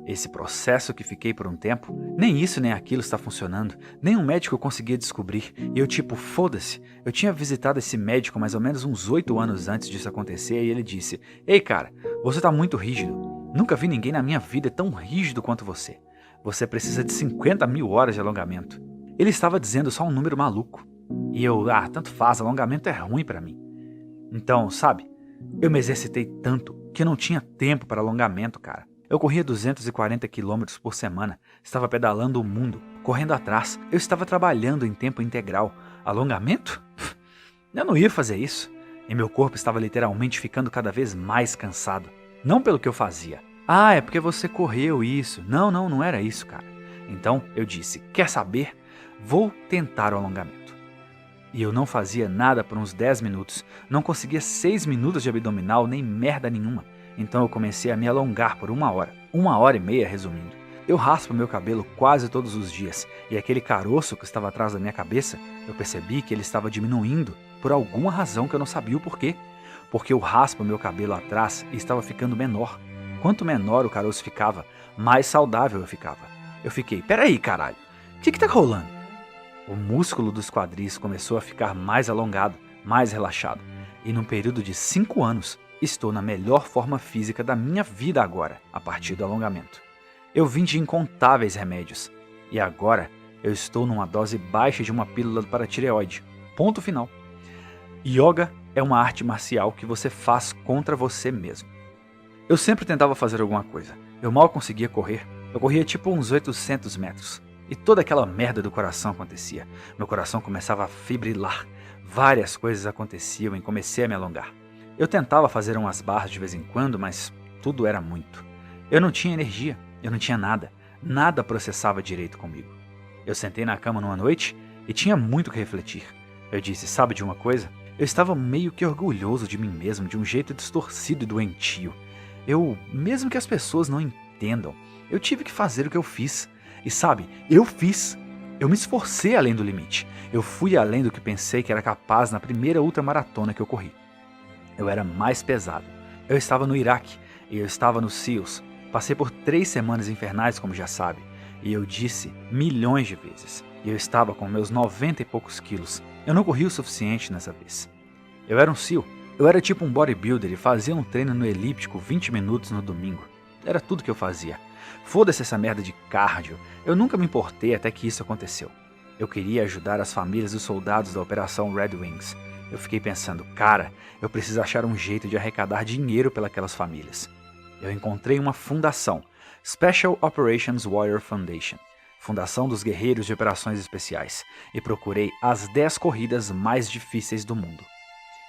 esse processo que fiquei por um tempo, nem isso nem aquilo está funcionando, nem um médico conseguia descobrir, e eu tipo, foda-se. Eu tinha visitado esse médico mais ou menos uns 8 anos antes disso acontecer, e ele disse: ei cara, você tá muito rígido, nunca vi ninguém na minha vida tão rígido quanto você. Você precisa de 50 mil horas de alongamento. Ele estava dizendo só um número maluco, e eu, tanto faz, alongamento é ruim pra mim. Então, sabe, eu me exercitei tanto que eu não tinha tempo para alongamento, cara. Eu corria 240 km por semana, estava pedalando o mundo, correndo atrás. Eu estava trabalhando em tempo integral. Alongamento? Eu não ia fazer isso. E meu corpo estava literalmente ficando cada vez mais cansado. Não pelo que eu fazia. É porque você correu isso. Não era isso, cara. Então eu disse: quer saber? Vou tentar o alongamento. E eu não fazia nada por uns 10 minutos. Não conseguia 6 minutos de abdominal, nem merda nenhuma. Então eu comecei a me alongar por 1 hora. 1h30 resumindo. Eu raspo meu cabelo quase todos os dias. E aquele caroço que estava atrás da minha cabeça, eu percebi que ele estava diminuindo por alguma razão que eu não sabia o porquê. Porque eu raspo meu cabelo atrás e estava ficando menor. Quanto menor o caroço ficava, mais saudável eu ficava. Eu fiquei: peraí, caralho, o que tá rolando? O músculo dos quadris começou a ficar mais alongado, mais relaxado. E num período de 5 anos, estou na melhor forma física da minha vida agora, a partir do alongamento. Eu vim de incontáveis remédios. E agora, eu estou numa dose baixa de uma pílula para tireoide. Ponto final. Yoga é uma arte marcial que você faz contra você mesmo. Eu sempre tentava fazer alguma coisa. Eu mal conseguia correr. Eu corria tipo uns 800 metros. E toda aquela merda do coração acontecia. Meu coração começava a fibrilar. Várias coisas aconteciam e comecei a me alongar. Eu tentava fazer umas barras de vez em quando, mas tudo era muito. Eu não tinha energia, eu não tinha nada. Nada processava direito comigo. Eu sentei na cama numa noite e tinha muito que refletir. Eu disse, sabe de uma coisa? Eu estava meio que orgulhoso de mim mesmo, de um jeito distorcido e doentio. Mesmo que as pessoas não entendam, eu tive que fazer o que eu fiz. E sabe, eu fiz. Eu me esforcei além do limite. Eu fui além do que pensei que era capaz na primeira ultramaratona que eu corri. Eu era mais pesado. Eu estava no Iraque e eu estava nos SEALs. Passei por 3 semanas infernais, como já sabe. E eu disse milhões de vezes. E eu estava com meus 90 e poucos quilos. Eu não corri o suficiente nessa vez. Eu era um SEAL. Eu era tipo um bodybuilder e fazia um treino no elíptico 20 minutos no domingo. Era tudo que eu fazia. Foda-se essa merda de cardio. Eu nunca me importei até que isso aconteceu. Eu queria ajudar as famílias dos soldados da Operação Red Wings. Eu fiquei pensando, cara, eu preciso achar um jeito de arrecadar dinheiro pelas famílias. Eu encontrei uma fundação, Special Operations Warrior Foundation, Fundação dos Guerreiros de Operações Especiais, e procurei as 10 corridas mais difíceis do mundo.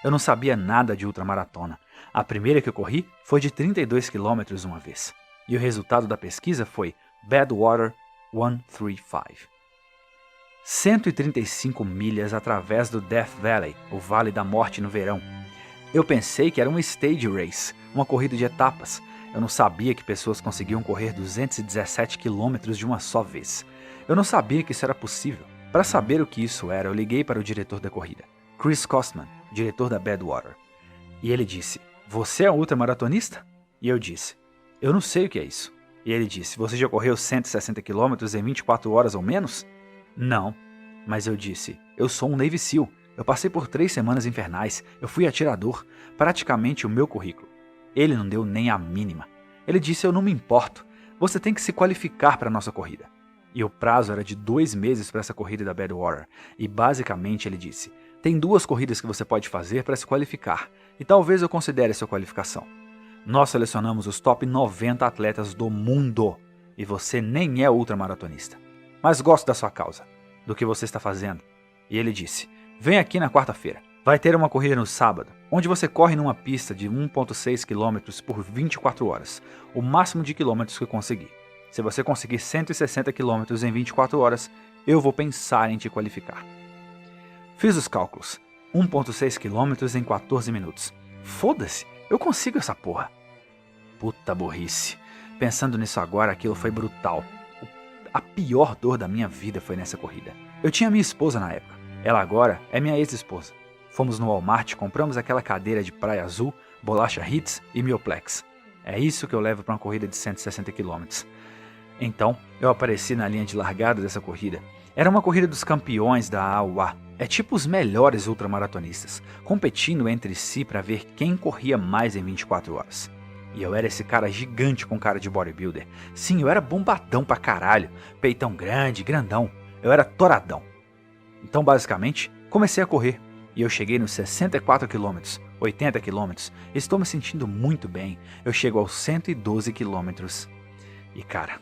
Eu não sabia nada de ultramaratona. A primeira que eu corri foi de 32 km uma vez. E o resultado da pesquisa foi Badwater 135. 135 milhas através do Death Valley, o Vale da Morte no verão. Eu pensei que era uma stage race, uma corrida de etapas. Eu não sabia que pessoas conseguiam correr 217 quilômetros de uma só vez. Eu não sabia que isso era possível. Para saber o que isso era, eu liguei para o diretor da corrida, Chris Costman, diretor da Badwater. E ele disse, você é um ultramaratonista? E eu disse, eu não sei o que é isso. E ele disse, você já correu 160 quilômetros em 24 horas ou menos? Não. Mas eu disse, eu sou um Navy SEAL. Eu passei por 3 semanas infernais. Eu fui atirador. Praticamente o meu currículo. Ele não deu nem a mínima. Ele disse, eu não me importo. Você tem que se qualificar para a nossa corrida. E o prazo era de 2 meses para essa corrida da Badwater. E basicamente ele disse, tem 2 corridas que você pode fazer para se qualificar. E talvez eu considere sua qualificação. Nós selecionamos os top 90 atletas do mundo. E você nem é ultramaratonista. Mas gosto da sua causa, do que você está fazendo. E ele disse, vem aqui na quarta-feira. Vai ter uma corrida no sábado, onde você corre numa pista de 1,6 km por 24 horas, o máximo de quilômetros que conseguir. Se você conseguir 160 km em 24 horas, eu vou pensar em te qualificar. Fiz os cálculos, 1,6 km em 14 minutos. Foda-se, eu consigo essa porra. Puta burrice. Pensando nisso agora, aquilo foi brutal. A pior dor da minha vida foi nessa corrida. Eu tinha minha esposa na época. Ela agora é minha ex-esposa. Fomos no Walmart, compramos aquela cadeira de praia azul, bolacha Hits e Mioplex. É isso que eu levo para uma corrida de 160 km. Então, eu apareci na linha de largada dessa corrida. Era uma corrida dos campeões da AUA. É tipo os melhores ultramaratonistas, competindo entre si para ver quem corria mais em 24 horas. E eu era esse cara gigante com cara de bodybuilder. Sim, eu era bombadão pra caralho. Peitão grande, grandão. Eu era toradão. Então, basicamente, comecei a correr. E eu cheguei nos 64 km, 80 km. Estou me sentindo muito bem. Eu chego aos 112 km. E cara,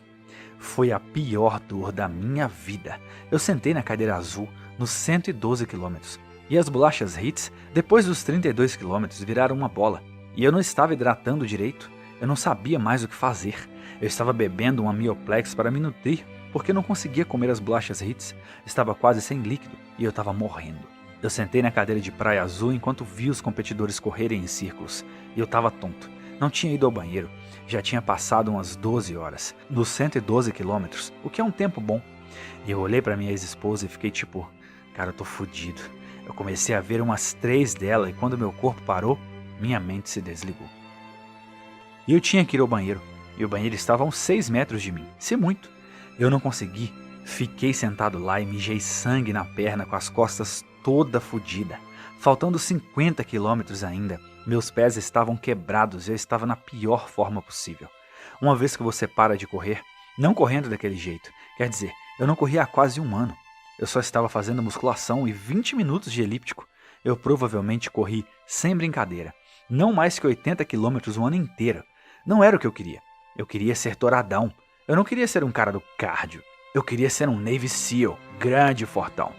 foi a pior dor da minha vida. Eu sentei na cadeira azul nos 112 km. E as bolachas Hits, depois dos 32 km, viraram uma bola. E eu não estava hidratando direito. Eu não sabia mais o que fazer. Eu estava bebendo uma Mioplex para me nutrir, porque não conseguia comer as bolachas Hits. Estava quase sem líquido e eu estava morrendo. Eu sentei na cadeira de praia azul enquanto vi os competidores correrem em círculos. E eu estava tonto. Não tinha ido ao banheiro. Já tinha passado umas 12 horas. Nos 112 quilômetros, o que é um tempo bom. E eu olhei para minha ex-esposa e fiquei tipo, cara, eu tô fudido. Eu comecei a ver umas 3 dela e quando meu corpo parou, minha mente se desligou. E eu tinha que ir ao banheiro. E o banheiro estava a uns 6 metros de mim. Se muito. Eu não consegui. Fiquei sentado lá e mijei sangue na perna com as costas toda fodida. Faltando 50 quilômetros ainda, meus pés estavam quebrados e eu estava na pior forma possível. Uma vez que você para de correr, não correndo daquele jeito, quer dizer, eu não corria há quase 1 ano. Eu só estava fazendo musculação e 20 minutos de elíptico. Eu provavelmente corri, sem brincadeira, não mais que 80 quilômetros o ano inteiro. Não era o que eu queria. Eu queria ser toradão. Eu não queria ser um cara do cardio. Eu queria ser um Navy SEAL, grande e fortão.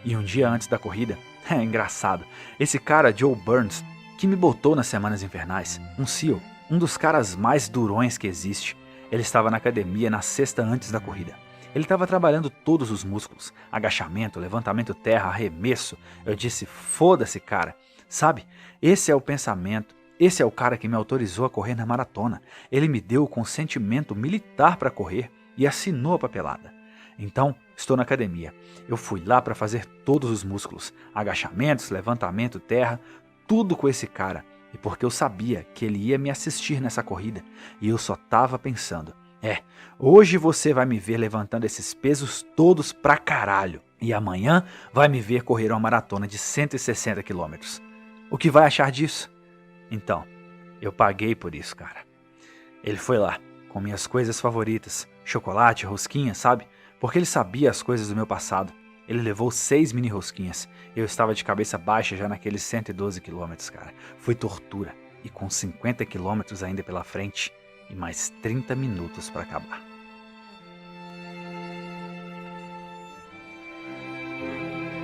E um dia antes da corrida, é engraçado, esse cara Joe Burns, que me botou nas semanas infernais, um SEAL, um dos caras mais durões que existe, Ele estava na academia na sexta antes da corrida. Ele estava trabalhando todos os músculos, agachamento, levantamento terra, arremesso. Eu disse, foda-se, cara. Sabe, esse é o pensamento, esse é o cara que me autorizou a correr na maratona. Ele me deu o consentimento militar para correr e assinou a papelada. Então, estou na academia. Eu fui lá para fazer todos os músculos, agachamentos, levantamento terra, tudo com esse cara. E porque eu sabia que ele ia me assistir nessa corrida. E eu só estava pensando, hoje você vai me ver levantando esses pesos todos pra caralho. E amanhã vai me ver correr uma maratona de 160 quilômetros. O que vai achar disso? Então, eu paguei por isso, cara. Ele foi lá, com minhas coisas favoritas, chocolate, rosquinha, sabe? Porque ele sabia as coisas do meu passado. Ele levou 6 mini rosquinhas. Eu estava de cabeça baixa já naqueles 112 quilômetros, cara. Foi tortura. E com 50 quilômetros ainda pela frente, e mais 30 minutos para acabar.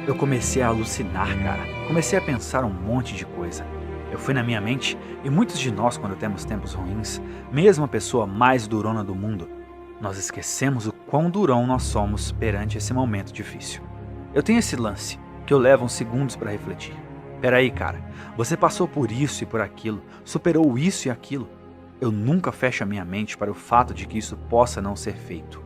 Eu comecei a alucinar, cara. Comecei a pensar um monte de coisa. Eu fui na minha mente, e muitos de nós, quando temos tempos ruins, mesmo a pessoa mais durona do mundo, nós esquecemos o quão durão nós somos perante esse momento difícil. Eu tenho esse lance, que eu levo uns segundos para refletir. Peraí, cara, você passou por isso e por aquilo, superou isso e aquilo. Eu nunca fecho a minha mente para o fato de que isso possa não ser feito.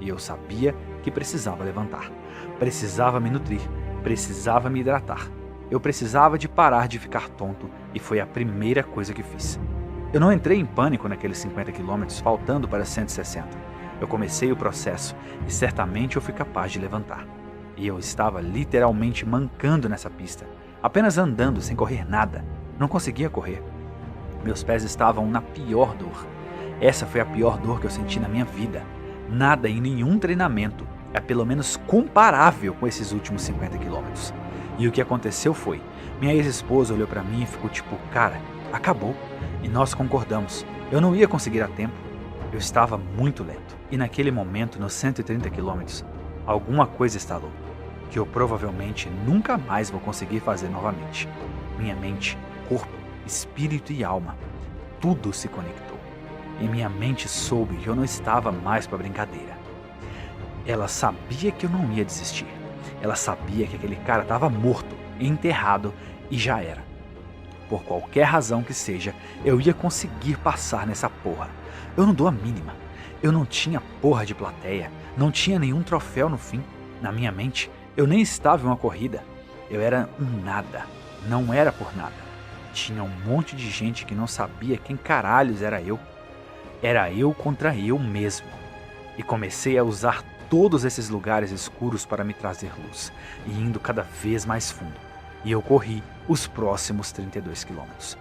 E eu sabia que precisava levantar. Precisava me nutrir. Precisava me hidratar. Eu precisava de parar de ficar tonto e foi a primeira coisa que fiz. Eu não entrei em pânico naqueles 50 quilômetros faltando para 160. Eu comecei o processo e certamente eu fui capaz de levantar. E eu estava literalmente mancando nessa pista. Apenas andando sem correr nada. Não conseguia correr. Meus pés estavam na pior dor. Essa foi a pior dor que eu senti na minha vida. Nada em nenhum treinamento é pelo menos comparável com esses últimos 50 quilômetros. E o que aconteceu foi, minha ex-esposa olhou pra mim e ficou tipo, cara, acabou. E nós concordamos, eu não ia conseguir a tempo. Eu estava muito lento. E naquele momento, nos 130 quilômetros, alguma coisa estalou, que eu provavelmente nunca mais vou conseguir fazer novamente. Minha mente, corpo, espírito e alma, tudo se conectou. E minha mente soube que eu não estava mais para brincadeira. Ela sabia que eu não ia desistir. Ela sabia que aquele cara estava morto, enterrado e já era. Por qualquer razão que seja, eu ia conseguir passar nessa porra. Eu não dou a mínima. Eu não tinha porra de plateia, não tinha nenhum troféu no fim. Na minha mente, eu nem estava em uma corrida. Eu era um nada. Não era por nada. Tinha um monte de gente que não sabia quem caralhos era eu. Era eu contra eu mesmo. E comecei a usar todos esses lugares escuros para me trazer luz, e indo cada vez mais fundo. E eu corri os próximos 32 quilômetros.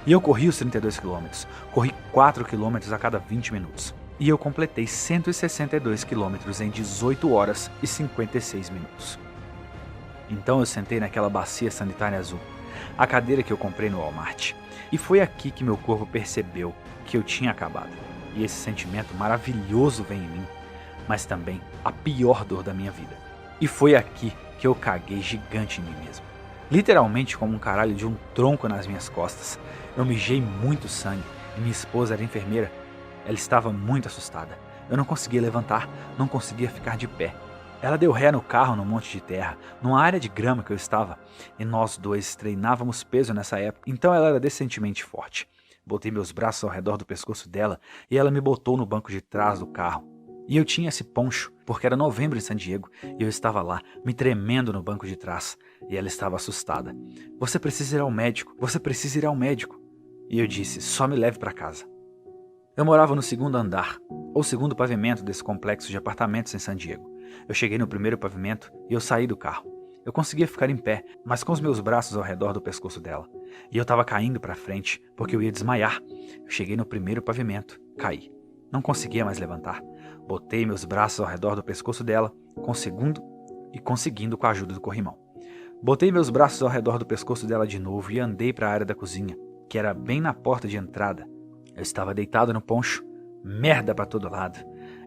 E eu corri os 32 quilômetros, corri 4 quilômetros a cada 20 minutos. E eu completei 162 quilômetros em 18 horas e 56 minutos. Então eu sentei naquela bacia sanitária azul, a cadeira que eu comprei no Walmart. E foi aqui que meu corpo percebeu que eu tinha acabado. E esse sentimento maravilhoso vem em mim, mas também a pior dor da minha vida. E foi aqui que eu caguei gigante em mim mesmo. Literalmente como um caralho de um tronco nas minhas costas. Eu mijei muito sangue e minha esposa era enfermeira. Ela estava muito assustada. Eu não conseguia levantar, não conseguia ficar de pé. Ela deu ré no carro num monte de terra, numa área de grama que eu estava. E nós dois treinávamos peso nessa época, então ela era decentemente forte. Botei meus braços ao redor do pescoço dela e ela me botou no banco de trás do carro. E eu tinha esse poncho, porque era novembro em San Diego, e eu estava lá, me tremendo no banco de trás, e ela estava assustada. Você precisa ir ao médico, você precisa ir ao médico. E eu disse, só me leve para casa. Eu morava no segundo andar, ou segundo pavimento desse complexo de apartamentos em San Diego. Eu cheguei no primeiro pavimento e eu saí do carro. Eu conseguia ficar em pé, mas com os meus braços ao redor do pescoço dela. E eu estava caindo para frente, porque eu ia desmaiar. Eu cheguei no primeiro pavimento, caí. Não conseguia mais levantar. Botei meus braços ao redor do pescoço dela, conseguindo com a ajuda do corrimão. Botei meus braços ao redor do pescoço dela de novo e andei para a área da cozinha, que era bem na porta de entrada. Eu estava deitado no poncho, merda para todo lado.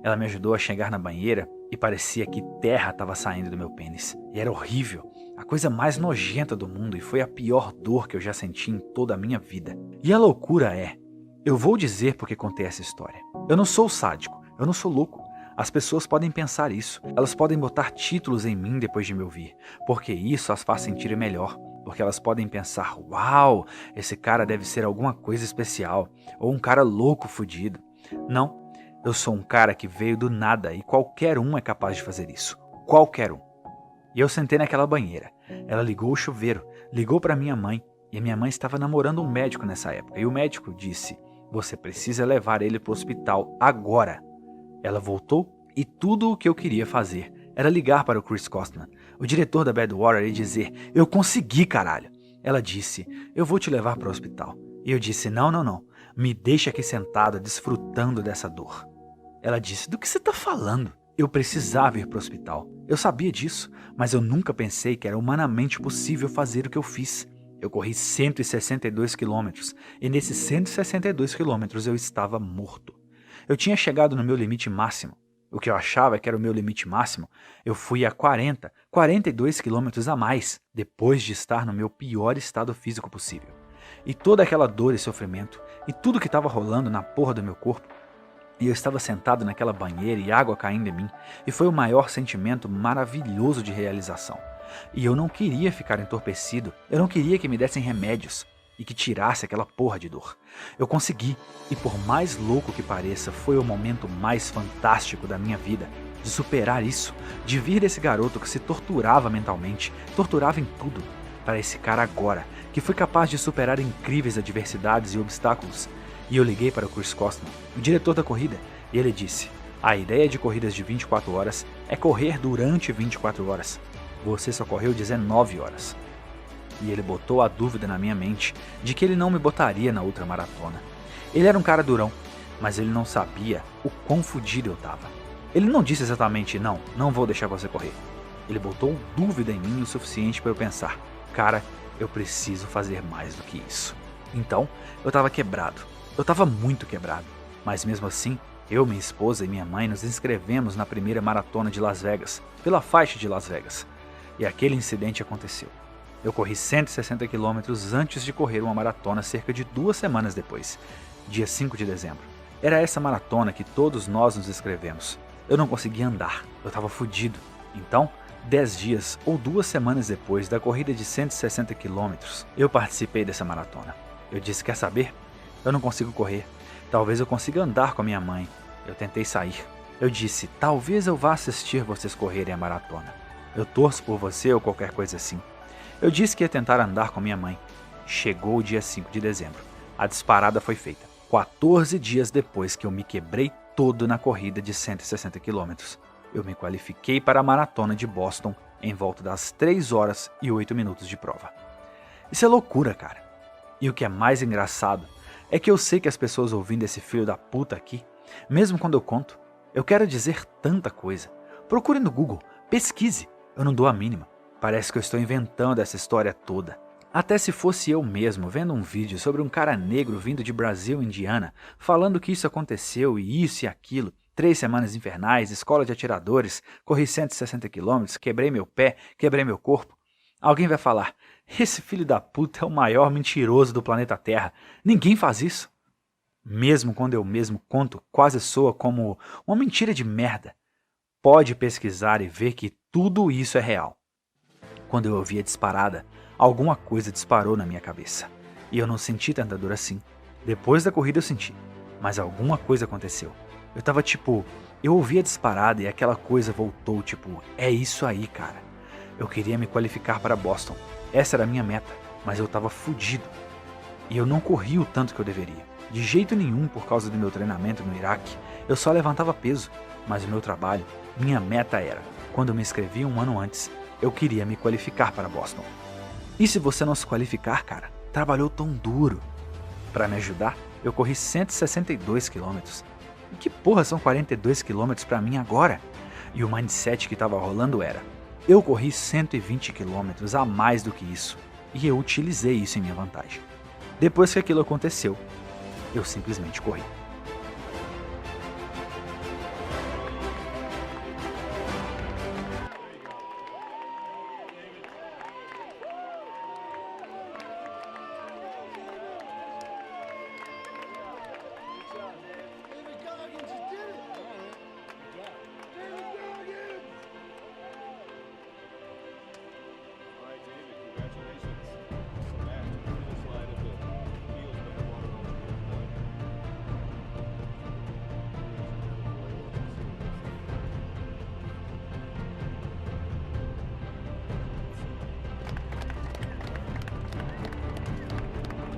Ela me ajudou a chegar na banheira e parecia que terra estava saindo do meu pênis. E era horrível, a coisa mais nojenta do mundo e foi a pior dor que eu já senti em toda a minha vida. E a loucura é Eu vou dizer porque contei essa história. Eu não sou sádico, eu não sou louco. As pessoas podem pensar isso, elas podem botar títulos em mim depois de me ouvir, porque isso as faz sentir melhor. Porque elas podem pensar, uau, esse cara deve ser alguma coisa especial, ou um cara louco fudido. Não, eu sou um cara que veio do nada e qualquer um é capaz de fazer isso. Qualquer um. E eu sentei naquela banheira. Ela ligou o chuveiro, ligou para minha mãe, e a minha mãe estava namorando um médico nessa época. E o médico disse, você precisa levar ele para o hospital agora. Ela voltou e tudo o que eu queria fazer era ligar para o Chris Costner, o diretor da Badwater, e dizer, eu consegui, caralho. Ela disse, eu vou te levar para o hospital. E eu disse, não, não, não, me deixa aqui sentada desfrutando dessa dor. Ela disse, do que você está falando? Eu precisava ir para o hospital. Eu sabia disso, mas eu nunca pensei que era humanamente possível fazer o que eu fiz. Eu corri 162 quilômetros e nesses 162 quilômetros eu estava morto. Eu tinha chegado no meu limite máximo. O que eu achava que era o meu limite máximo, eu fui a 42 quilômetros a mais, depois de estar no meu pior estado físico possível. E toda aquela dor e sofrimento, e tudo que estava rolando na porra do meu corpo, e eu estava sentado naquela banheira e água caindo em mim, e foi o maior sentimento maravilhoso de realização. E eu não queria ficar entorpecido, eu não queria que me dessem remédios e que tirasse aquela porra de dor. Eu consegui, e por mais louco que pareça, foi o momento mais fantástico da minha vida, de superar isso, de vir desse garoto que se torturava mentalmente, torturava em tudo, para esse cara agora, que foi capaz de superar incríveis adversidades e obstáculos. E eu liguei para o Chris Costner, o diretor da corrida, e ele disse, a ideia de corridas de 24 horas é correr durante 24 horas. Você só correu 19 horas. E ele botou a dúvida na minha mente de que ele não me botaria na outra maratona. Ele era um cara durão, mas ele não sabia o quão fodido eu tava. Ele não disse exatamente, não vou deixar você correr. Ele botou dúvida em mim o suficiente para eu pensar, cara, eu preciso fazer mais do que isso. Então, eu tava quebrado. Eu tava muito quebrado. Mas mesmo assim, eu, minha esposa e minha mãe nos inscrevemos na primeira maratona de Las Vegas, pela faixa de Las Vegas. E aquele incidente aconteceu. Eu corri 160 quilômetros antes de correr uma maratona cerca de 2 semanas depois, dia 5 de dezembro. Era essa maratona que todos nós nos inscrevemos. Eu não conseguia andar, eu estava fudido. Então, 10 dias ou 2 semanas depois da corrida de 160 quilômetros, eu participei dessa maratona. Eu disse, quer saber? Eu não consigo correr. Talvez eu consiga andar com a minha mãe. Eu tentei sair. Eu disse, talvez eu vá assistir vocês correrem a maratona. Eu torço por você ou qualquer coisa assim. Eu disse que ia tentar andar com minha mãe. Chegou o dia 5 de dezembro. A disparada foi feita. 14 dias depois que eu me quebrei todo na corrida de 160 quilômetros. Eu me qualifiquei para a maratona de Boston em volta das 3 horas e 8 minutos de prova. Isso é loucura, cara. E o que é mais engraçado é que eu sei que as pessoas ouvindo esse filho da puta aqui, mesmo quando eu conto, eu quero dizer tanta coisa. Procure no Google, pesquise, eu não dou a mínima. Parece que eu estou inventando essa história toda. Até se fosse eu mesmo vendo um vídeo sobre um cara negro vindo de Brasil, Indiana, falando que isso aconteceu e isso e aquilo, 3 semanas infernais, escola de atiradores, corri 160 quilômetros, quebrei meu pé, quebrei meu corpo. Alguém vai falar, esse filho da puta é o maior mentiroso do planeta Terra. Ninguém faz isso. Mesmo quando eu mesmo conto, quase soa como uma mentira de merda. Pode pesquisar e ver que tudo isso é real. Quando eu ouvi a disparada, alguma coisa disparou na minha cabeça. E eu não senti tanta dor assim. Depois da corrida eu senti, mas alguma coisa aconteceu. Eu tava tipo, eu ouvi a disparada e aquela coisa voltou tipo, é isso aí, cara. Eu queria me qualificar para Boston. Essa era a minha meta, mas eu tava fudido. E eu não corri o tanto que eu deveria. De jeito nenhum por causa do meu treinamento no Iraque. Eu só levantava peso, mas o meu trabalho, minha meta era, quando eu me inscrevi um ano antes, eu queria me qualificar para Boston. E se você não se qualificar, cara, trabalhou tão duro. Para me ajudar, eu corri 162 quilômetros. E que porra são 42 quilômetros para mim agora? E o mindset que estava rolando era, eu corri 120 quilômetros a mais do que isso. E eu utilizei isso em minha vantagem. Depois que aquilo aconteceu, eu simplesmente corri.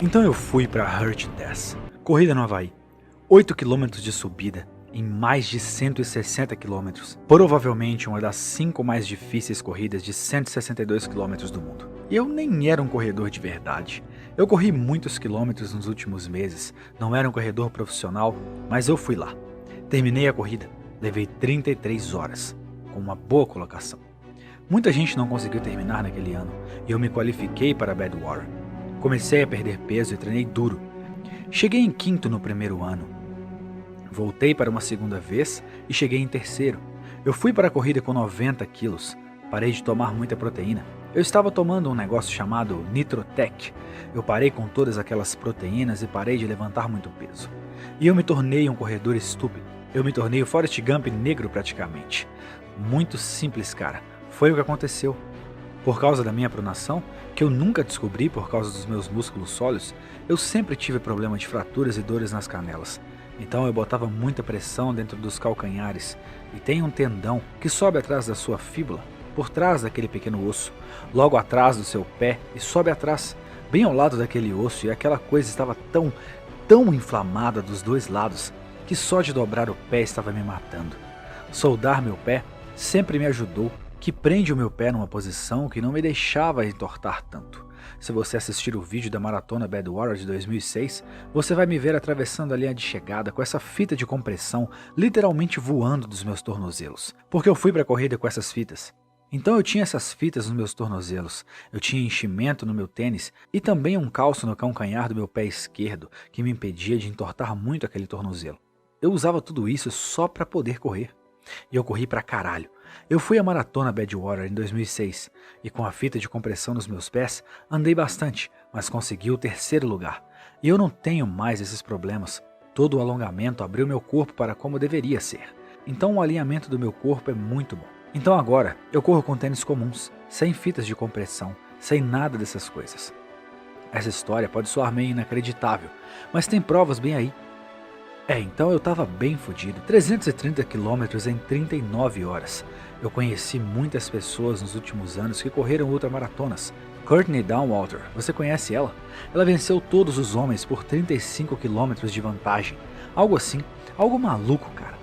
Então eu fui para Hurt 10, corrida no Havaí, 8 km de subida em mais de 160 km, provavelmente uma das 5 mais difíceis corridas de 162 km do mundo. E eu nem era um corredor de verdade. Eu corri muitos quilômetros nos últimos meses, não era um corredor profissional, mas eu fui lá. Terminei a corrida, levei 33 horas, com uma boa colocação. Muita gente não conseguiu terminar naquele ano, e eu me qualifiquei para Badwater. Comecei a perder peso e treinei duro. Cheguei em quinto no primeiro ano. Voltei para uma segunda vez e cheguei em terceiro. Eu fui para a corrida com 90 quilos. Parei de tomar muita proteína. Eu estava tomando um negócio chamado Nitrotec. Eu parei com todas aquelas proteínas e parei de levantar muito peso. E eu me tornei um corredor estúpido. Eu me tornei o Forrest Gump negro praticamente. Muito simples, cara. Foi o que aconteceu. Por causa da minha pronação, que eu nunca descobri por causa dos meus músculos sólidos, eu sempre tive problema de fraturas e dores nas canelas. Então eu botava muita pressão dentro dos calcanhares e tem um tendão que sobe atrás da sua fíbula, por trás daquele pequeno osso, logo atrás do seu pé e sobe atrás, bem ao lado daquele osso, e aquela coisa estava tão inflamada dos dois lados que só de dobrar o pé estava me matando. Soldar meu pé sempre me ajudou, que prende o meu pé numa posição que não me deixava entortar tanto. Se você assistir o vídeo da Maratona Badwater de 2006, você vai me ver atravessando a linha de chegada com essa fita de compressão literalmente voando dos meus tornozelos, porque eu fui para a corrida com essas fitas. Então eu tinha essas fitas nos meus tornozelos, eu tinha enchimento no meu tênis e também um calço no calcanhar do meu pé esquerdo que me impedia de entortar muito aquele tornozelo. Eu usava tudo isso só para poder correr. E eu corri pra caralho. Eu fui à Maratona Badwater em 2006 e com a fita de compressão nos meus pés andei bastante, mas consegui o terceiro lugar. E eu não tenho mais esses problemas. Todo o alongamento abriu meu corpo para como deveria ser. Então o alinhamento do meu corpo é muito bom. Então agora eu corro com tênis comuns, sem fitas de compressão, sem nada dessas coisas. Essa história pode soar meio inacreditável, mas tem provas bem aí. Então eu tava bem fodido, 330 km em 39 horas. Eu conheci muitas pessoas nos últimos anos que correram ultramaratonas. Courtney Downwater, você conhece ela? Ela venceu todos os homens por 35 km de vantagem. Algo assim, algo maluco, cara.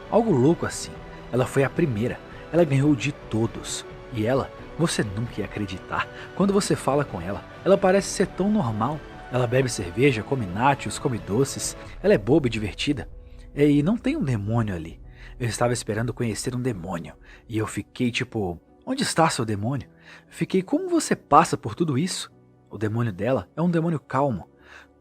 Algo louco assim. Ela foi a primeira, ela ganhou de todos. E ela, você nunca ia acreditar. Quando você fala com ela, ela parece ser tão normal. Ela bebe cerveja, come nachos, come doces. Ela é boba e divertida. E não tem um demônio ali. Eu estava esperando conhecer um demônio. E eu fiquei tipo, onde está seu demônio? Fiquei, como você passa por tudo isso? O demônio dela é um demônio calmo.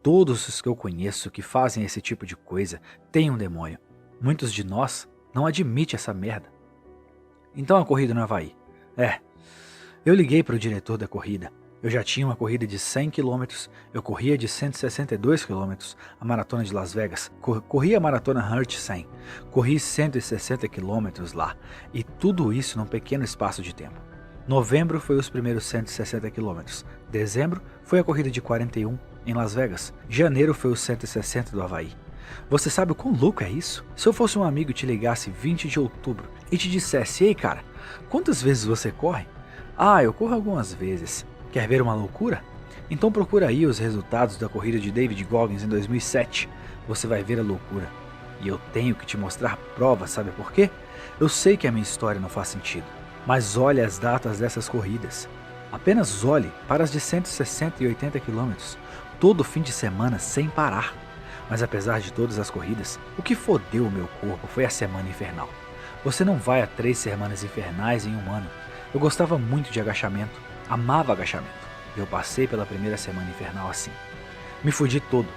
Todos os que eu conheço que fazem esse tipo de coisa têm um demônio. Muitos de nós não admitem essa merda. Então a corrida no Havaí. Eu liguei para o diretor da corrida. Eu já tinha uma corrida de 100 km, eu corria de 162 km, a Maratona de Las Vegas, corri a Maratona Hurt 100, corri 160 km lá, e tudo isso num pequeno espaço de tempo. Novembro foi os primeiros 160 km, dezembro foi a corrida de 41 em Las Vegas, janeiro foi os 160 do Havaí. Você sabe o quão louco é isso? Se eu fosse um amigo e te ligasse 20 de outubro e te dissesse, ei cara, quantas vezes você corre? Eu corro algumas vezes. Quer ver uma loucura? Então procura aí os resultados da corrida de David Goggins em 2007. Você vai ver a loucura. E eu tenho que te mostrar provas, sabe por quê? Eu sei que a minha história não faz sentido, mas olhe as datas dessas corridas. Apenas olhe para as de 160 e 80 km, todo fim de semana sem parar. Mas apesar de todas as corridas, o que fodeu o meu corpo foi a semana infernal. Você não vai a 3 semanas infernais em um ano. Eu gostava muito de agachamento. Amava agachamento. Eu passei pela primeira semana infernal assim. Me fudi todo.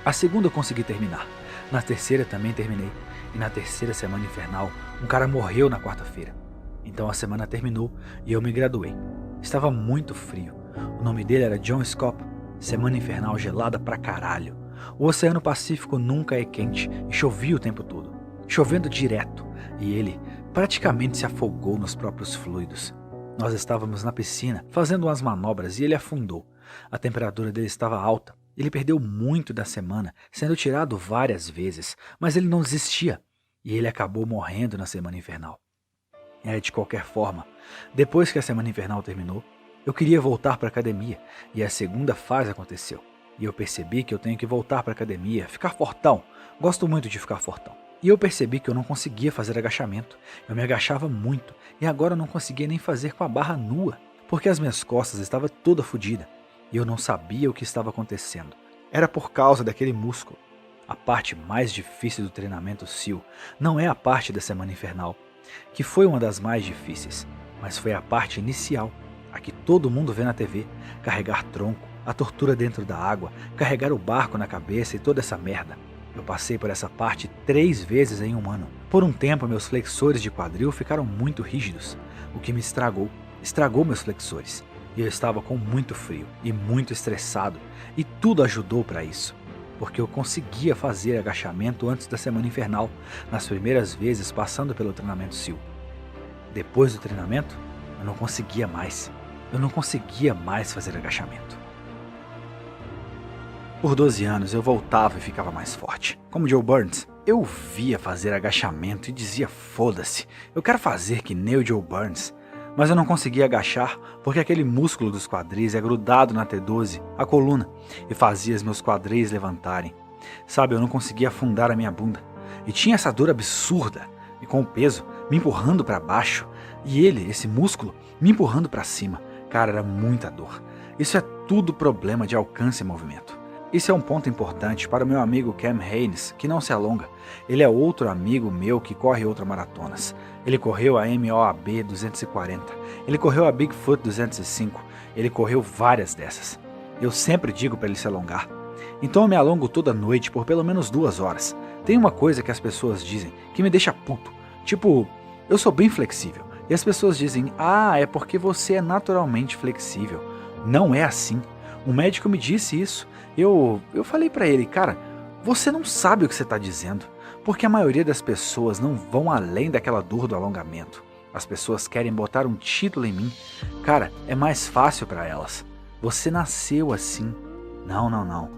A segunda eu consegui terminar. Na terceira também terminei. E na terceira semana infernal, um cara morreu na quarta-feira. Então a semana terminou e eu me graduei. Estava muito frio. O nome dele era John Scott. Semana infernal gelada pra caralho. O Oceano Pacífico nunca é quente e chovia o tempo todo. Chovendo direto. E ele praticamente se afogou nos próprios fluidos. Nós estávamos na piscina, fazendo umas manobras e ele afundou. A temperatura dele estava alta. Ele perdeu muito da semana, sendo tirado várias vezes, mas ele não desistia. E ele acabou morrendo na semana infernal. De qualquer forma, depois que a semana infernal terminou, eu queria voltar para a academia e a segunda fase aconteceu. E eu percebi que eu tenho que voltar para a academia, ficar fortão. Gosto muito de ficar fortão. E eu percebi que eu não conseguia fazer agachamento. Eu me agachava muito e agora eu não conseguia nem fazer com a barra nua, porque as minhas costas estavam toda fodida e eu não sabia o que estava acontecendo. Era por causa daquele músculo. A parte mais difícil do treinamento SEAL não é a parte da Semana Infernal, que foi uma das mais difíceis, mas foi a parte inicial, a que todo mundo vê na TV, carregar tronco, a tortura dentro da água, carregar o barco na cabeça e toda essa merda. Eu passei por essa parte 3 vezes em um ano. Por um tempo, meus flexores de quadril ficaram muito rígidos, o que me estragou meus flexores. E eu estava com muito frio e muito estressado, e tudo ajudou para isso, porque eu conseguia fazer agachamento antes da Semana Infernal, nas primeiras vezes passando pelo treinamento SEAL. Depois do treinamento, eu não conseguia mais. Eu não conseguia mais fazer agachamento. Por 12 anos eu voltava e ficava mais forte. Como Joe Burns, eu via fazer agachamento e dizia foda-se, eu quero fazer que nem o Joe Burns. Mas eu não conseguia agachar porque aquele músculo dos quadris é grudado na T12, a coluna, e fazia os meus quadris levantarem. Sabe, eu não conseguia afundar a minha bunda. E tinha essa dor absurda, e com o peso me empurrando para baixo, e esse músculo, me empurrando para cima. Cara, era muita dor. Isso é tudo problema de alcance e movimento. Isso é um ponto importante para o meu amigo Cam Hanes, que não se alonga. Ele é outro amigo meu que corre ultramaratonas. Ele correu a MOAB 240, ele correu a Bigfoot 205, ele correu várias dessas. Eu sempre digo para ele se alongar. Então eu me alongo toda noite por pelo menos 2 horas. Tem uma coisa que as pessoas dizem que me deixa puto. Tipo, eu sou bem flexível. E as pessoas dizem, é porque você é naturalmente flexível. Não é assim. Um médico me disse isso. Eu falei pra ele, cara, você não sabe o que você está dizendo, porque a maioria das pessoas não vão além daquela dor do alongamento. As pessoas querem botar um título em mim. Cara, é mais fácil para elas. Você nasceu assim. Não.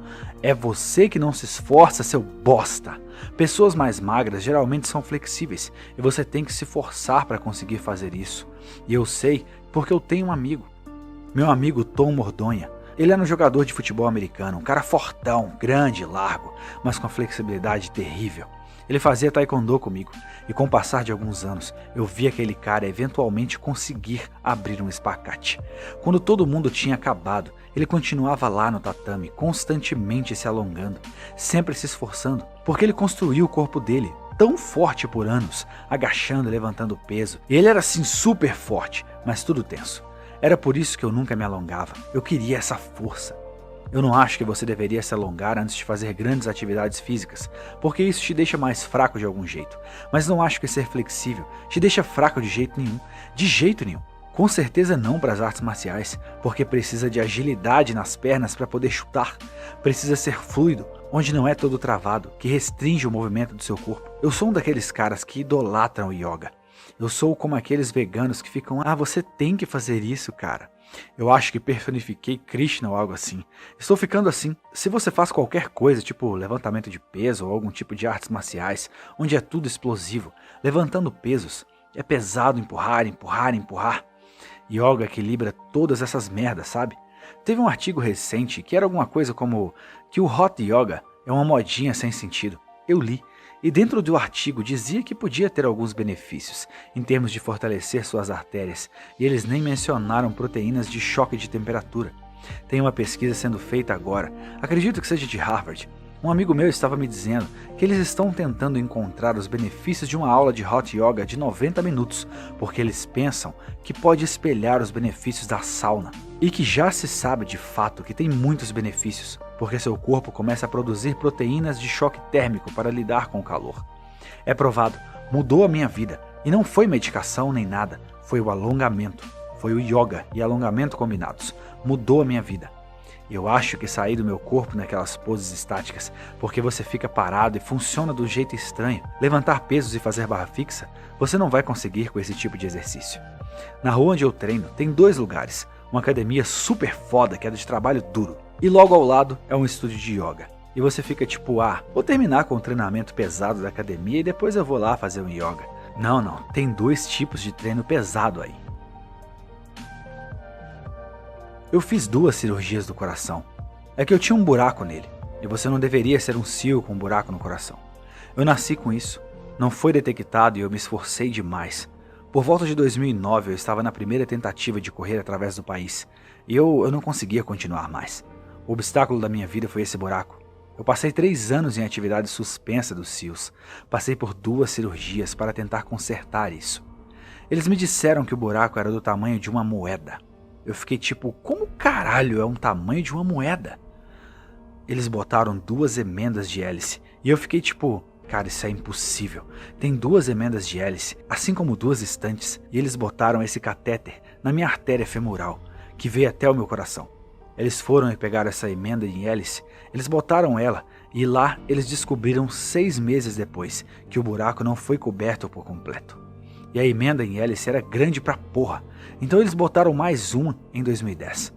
É você que não se esforça, seu bosta. Pessoas mais magras geralmente são flexíveis e você tem que se forçar para conseguir fazer isso. E eu sei porque eu tenho um amigo. Meu amigo Tom Mordonha. Ele era um jogador de futebol americano, um cara fortão, grande, largo, mas com a flexibilidade terrível. Ele fazia taekwondo comigo, e com o passar de alguns anos, eu vi aquele cara eventualmente conseguir abrir um espacate. Quando todo mundo tinha acabado, ele continuava lá no tatame, constantemente se alongando, sempre se esforçando, porque ele construiu o corpo dele tão forte por anos, agachando e levantando peso. E ele era assim super forte, mas tudo tenso. Era por isso que eu nunca me alongava. Eu queria essa força. Eu não acho que você deveria se alongar antes de fazer grandes atividades físicas, porque isso te deixa mais fraco de algum jeito. Mas não acho que ser flexível te deixa fraco de jeito nenhum. De jeito nenhum. Com certeza não para as artes marciais, porque precisa de agilidade nas pernas para poder chutar. Precisa ser fluido, onde não é todo travado, que restringe o movimento do seu corpo. Eu sou um daqueles caras que idolatram o yoga. Eu sou como aqueles veganos que ficam, você tem que fazer isso, cara. Eu acho que personifiquei Krishna ou algo assim. Estou ficando assim. Se você faz qualquer coisa, tipo levantamento de peso ou algum tipo de artes marciais, onde é tudo explosivo, levantando pesos, é pesado empurrar. Yoga equilibra todas essas merdas, sabe? Teve um artigo recente que era alguma coisa como que o Hot Yoga é uma modinha sem sentido. Eu li. E dentro do artigo dizia que podia ter alguns benefícios, em termos de fortalecer suas artérias, e eles nem mencionaram proteínas de choque de temperatura. Tem uma pesquisa sendo feita agora, acredito que seja de Harvard. Um amigo meu estava me dizendo que eles estão tentando encontrar os benefícios de uma aula de Hot Yoga de 90 minutos, porque eles pensam que pode espelhar os benefícios da sauna. E que já se sabe de fato que tem muitos benefícios, porque seu corpo começa a produzir proteínas de choque térmico para lidar com o calor. É provado, mudou a minha vida, e não foi medicação nem nada, foi o alongamento, foi o yoga e alongamento combinados, mudou a minha vida. Eu acho que saí do meu corpo naquelas poses estáticas, porque você fica parado e funciona do jeito estranho. Levantar pesos e fazer barra fixa, você não vai conseguir com esse tipo de exercício. Na rua onde eu treino, tem 2 lugares, uma academia super foda que é de trabalho duro, e logo ao lado é um estúdio de yoga. E você fica tipo, vou terminar com o treinamento pesado da academia e depois eu vou lá fazer um yoga. Não, tem 2 tipos de treino pesado aí. Eu fiz 2 cirurgias do coração. é que eu tinha um buraco nele, e você não deveria ser um SEAL com um buraco no coração. Eu nasci com isso, não foi detectado e eu me esforcei demais. Por volta de 2009 eu estava na primeira tentativa de correr através do país, e eu não conseguia continuar mais. O obstáculo da minha vida foi esse buraco. Eu passei 3 anos em atividade suspensa dos SEALs, passei por 2 cirurgias para tentar consertar isso. Eles me disseram que o buraco era do tamanho de uma moeda. Eu fiquei tipo, como caralho é um tamanho de uma moeda? Eles botaram 2 emendas de hélice, e eu fiquei tipo, cara, isso é impossível. Tem 2 emendas de hélice, assim como 2 estantes, e eles botaram esse catéter na minha artéria femoral, que veio até o meu coração. Eles foram e pegaram essa emenda em hélice, eles botaram ela, e lá eles descobriram 6 meses depois que o buraco não foi coberto por completo. E a emenda em hélice era grande pra porra, então eles botaram mais uma em 2010.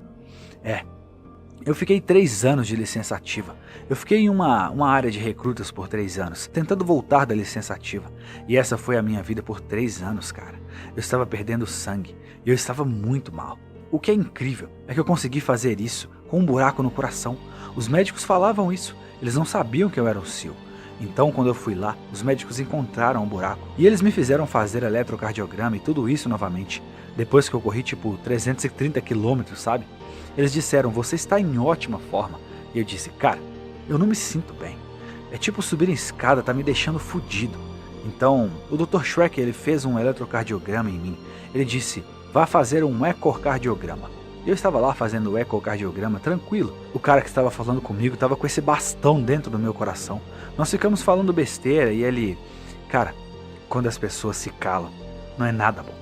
Eu fiquei 3 anos de licença ativa. Eu fiquei em uma área de recrutas por 3 anos, tentando voltar da licença ativa. E essa foi a minha vida por 3 anos, cara. Eu estava perdendo sangue e eu estava muito mal. O que é incrível é que eu consegui fazer isso com um buraco no coração. Os médicos falavam isso, eles não sabiam que eu era um SEAL. Então, quando eu fui lá, os médicos encontraram um buraco e eles me fizeram fazer eletrocardiograma e tudo isso novamente. Depois que eu corri tipo 330 quilômetros, sabe? Eles disseram, você está em ótima forma. E eu disse, cara, eu não me sinto bem. É tipo subir em escada, tá me deixando fudido. Então, o Dr. Shrek ele fez um eletrocardiograma em mim. Ele disse, vá fazer um ecocardiograma. E eu estava lá fazendo o ecocardiograma tranquilo. O cara que estava falando comigo estava com esse bastão dentro do meu coração. Nós ficamos falando besteira e ele... Cara, quando as pessoas se calam, não é nada bom.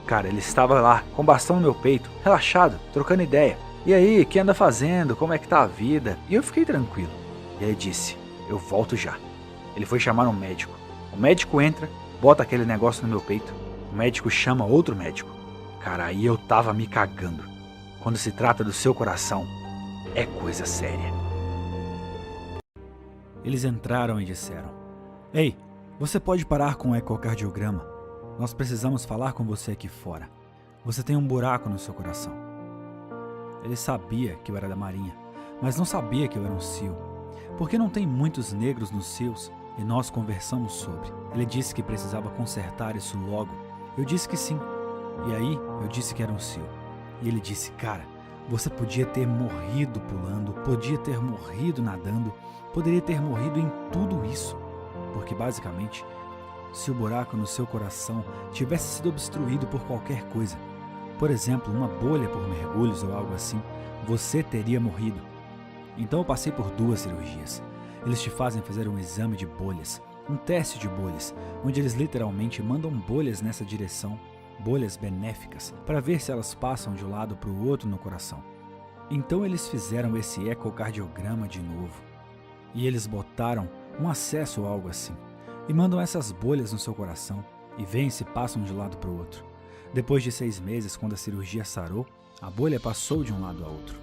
Cara, ele estava lá, com o bastão no meu peito, relaxado, trocando ideia. E aí, o que anda fazendo? Como é que tá a vida? E eu fiquei tranquilo. E ele disse, eu volto já. Ele foi chamar um médico. O médico entra, bota aquele negócio no meu peito. O médico chama outro médico. Cara, aí eu tava me cagando. Quando se trata do seu coração, é coisa séria. Eles entraram e disseram, ei, você pode parar com o ecocardiograma. Nós precisamos falar com você aqui fora. Você tem um buraco no seu coração. Ele sabia que eu era da Marinha, mas não sabia que eu era um SEAL. Porque não tem muitos negros nos SEALs e nós conversamos sobre. Ele disse que precisava consertar isso logo. Eu disse que sim. E aí eu disse que era um SEAL. E ele disse, cara, você podia ter morrido pulando, podia ter morrido nadando, poderia ter morrido em tudo isso. Porque basicamente, se o buraco no seu coração tivesse sido obstruído por qualquer coisa, por exemplo, uma bolha por mergulhos ou algo assim, você teria morrido. Então eu passei por 2 cirurgias. Eles te fazem fazer um exame de bolhas, um teste de bolhas, onde eles literalmente mandam bolhas nessa direção, bolhas benéficas, para ver se elas passam de um lado para o outro no coração. Então eles fizeram esse ecocardiograma de novo. E eles botaram um acesso ou algo assim. E mandam essas bolhas no seu coração e veem se passam de um lado para o outro. Depois de 6 meses, quando a cirurgia sarou, a bolha passou de um lado a outro.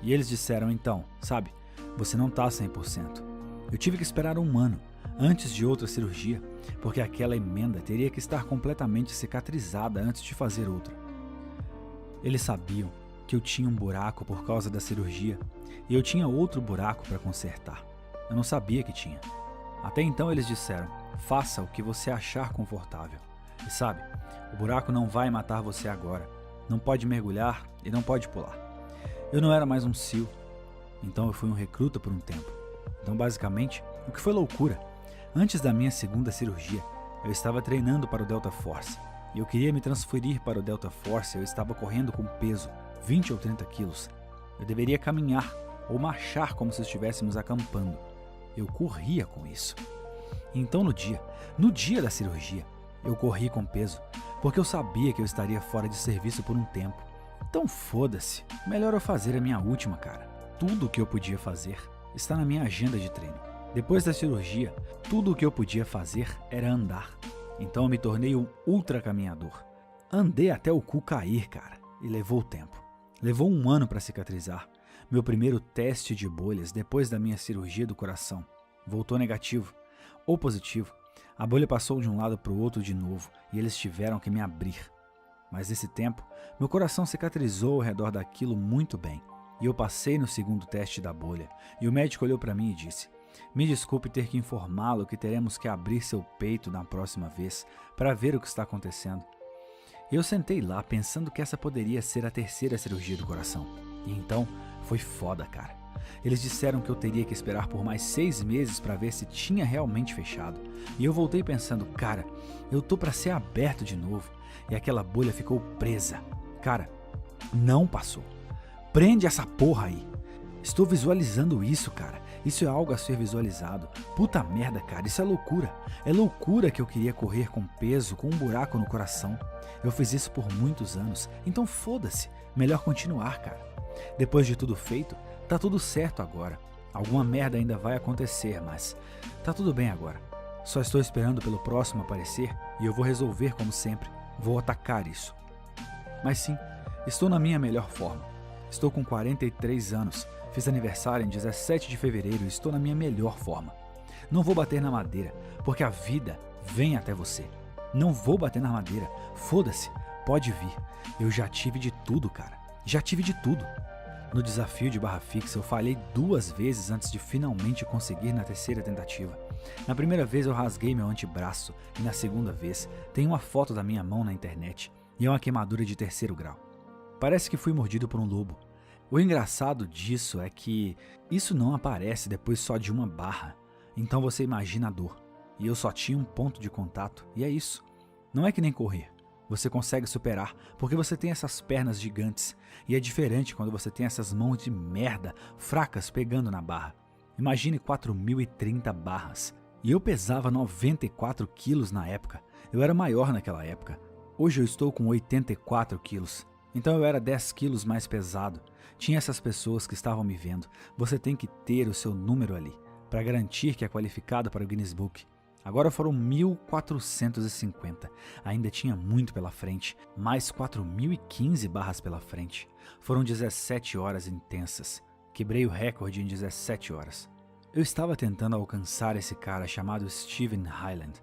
E eles disseram então, sabe, você não está 100%. Eu tive que esperar 1 ano antes de outra cirurgia, porque aquela emenda teria que estar completamente cicatrizada antes de fazer outra. Eles sabiam que eu tinha um buraco por causa da cirurgia e eu tinha outro buraco para consertar. Eu não sabia que tinha. Até então eles disseram, faça o que você achar confortável. E sabe, o buraco não vai matar você agora. Não pode mergulhar e não pode pular. Eu não era mais um SEAL, então eu fui um recruta por um tempo. Então basicamente, o que foi loucura, antes da minha 2ª cirurgia, eu estava treinando para o Delta Force. E eu queria me transferir para o Delta Force, eu estava correndo com peso, 20 ou 30 quilos. Eu deveria caminhar ou marchar como se estivéssemos acampando. Eu corria com isso. Então no dia da cirurgia, eu corri com peso, porque eu sabia que eu estaria fora de serviço por um tempo. Então foda-se, melhor eu fazer a minha última, cara. Tudo o que eu podia fazer está na minha agenda de treino. Depois da cirurgia, tudo o que eu podia fazer era andar. Então eu me tornei um ultra caminhador. Andei até o cu cair, cara, e levou tempo. Levou 1 ano para cicatrizar. Meu primeiro teste de bolhas depois da minha cirurgia do coração voltou negativo ou positivo. A bolha passou de um lado para o outro de novo e eles tiveram que me abrir. Mas nesse tempo, meu coração cicatrizou ao redor daquilo muito bem. e eu passei no segundo teste da bolha, e o médico olhou para mim e disse: "Me desculpe ter que informá-lo que teremos que abrir seu peito na próxima vez para ver o que está acontecendo." E eu sentei lá pensando que essa poderia ser a terceira cirurgia do coração. E então, foi foda, cara. Eles disseram que eu teria que esperar por mais 6 meses para ver se tinha realmente fechado. E eu voltei pensando, cara, eu tô para ser aberto de novo. E aquela bolha ficou presa. Cara, não passou. Prende essa porra aí. Estou visualizando isso, cara. Isso é algo a ser visualizado. Puta merda, cara, isso é loucura. É loucura que eu queria correr com peso, com um buraco no coração. Eu fiz isso por muitos anos, então foda-se. Melhor continuar, cara. Depois de tudo feito, tá tudo certo agora. Alguma merda ainda vai acontecer, mas tá tudo bem agora. Só estou esperando pelo próximo aparecer e eu vou resolver como sempre. Vou atacar isso. Mas sim, estou na minha melhor forma. Estou com 43 anos. Fiz aniversário em 17 de fevereiro e estou na minha melhor forma. Não vou bater na madeira, porque a vida vem até você. Não vou bater na madeira. Foda-se, pode vir. Eu já tive de tudo, cara. Já tive de tudo. No desafio de barra fixa eu falhei 2 vezes antes de finalmente conseguir na terceira tentativa. Na primeira vez eu rasguei meu antebraço e na segunda vez tem uma foto da minha mão na internet e é uma queimadura de 3º grau. Parece que fui mordido por um lobo. O engraçado disso é que isso não aparece depois só de uma barra, então você imagina a dor. E eu só tinha um ponto de contato e é isso. Não é que nem correr. Você consegue superar porque você tem essas pernas gigantes e é diferente quando você tem essas mãos de merda fracas pegando na barra. Imagine 4.030 barras. E eu pesava 94 quilos na época. Eu era maior naquela época. Hoje eu estou com 84 quilos. Então eu era 10 quilos mais pesado. Tinha essas pessoas que estavam me vendo. Você tem que ter o seu número ali para garantir que é qualificado para o Guinness Book. Agora foram 1.450. Ainda tinha muito pela frente. Mais 4.015 barras pela frente. Foram 17 horas intensas. Quebrei o recorde em 17 horas. Eu estava tentando alcançar esse cara chamado Steven Hyland.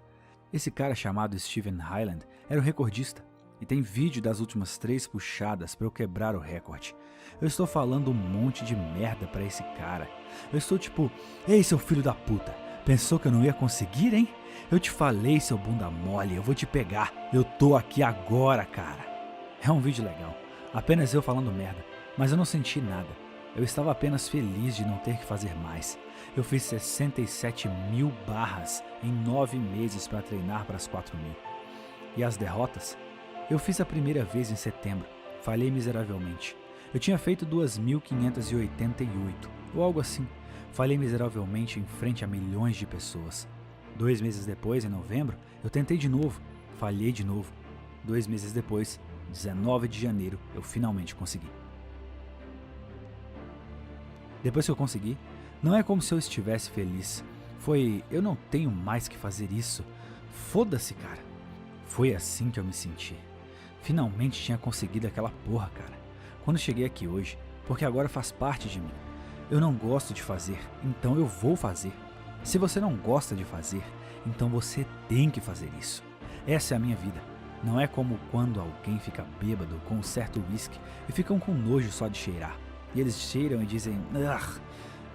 Esse cara chamado Steven Hyland era o recordista. E tem vídeo das últimas 3 puxadas para eu quebrar o recorde. Eu estou falando um monte de merda para esse cara. Eu estou tipo, ei seu filho da puta, pensou que eu não ia conseguir, hein? Eu te falei, seu bunda mole, eu vou te pegar. Eu tô aqui agora, cara. É um vídeo legal, apenas eu falando merda, mas eu não senti nada. Eu estava apenas feliz de não ter que fazer mais. Eu fiz 67.000 barras em 9 meses para treinar para as 4.000. E as derrotas? Eu fiz a primeira vez em setembro, falhei miseravelmente. Eu tinha feito 2.588, ou algo assim. Falhei miseravelmente em frente a milhões de pessoas. 2 meses depois, em novembro, eu tentei de novo, falhei de novo. 2 meses depois, 19 de janeiro, eu finalmente consegui. Depois que eu consegui, não é como se eu estivesse feliz. Foi, eu não tenho mais que fazer isso. Foda-se, cara. Foi assim que eu me senti. Finalmente tinha conseguido aquela porra, cara. Quando cheguei aqui hoje, porque agora faz parte de mim. Eu não gosto de fazer, então eu vou fazer. Se você não gosta de fazer, então você tem que fazer isso. Essa é a minha vida. Não é como quando alguém fica bêbado com um certo whisky e ficam com nojo só de cheirar. E eles cheiram e dizem,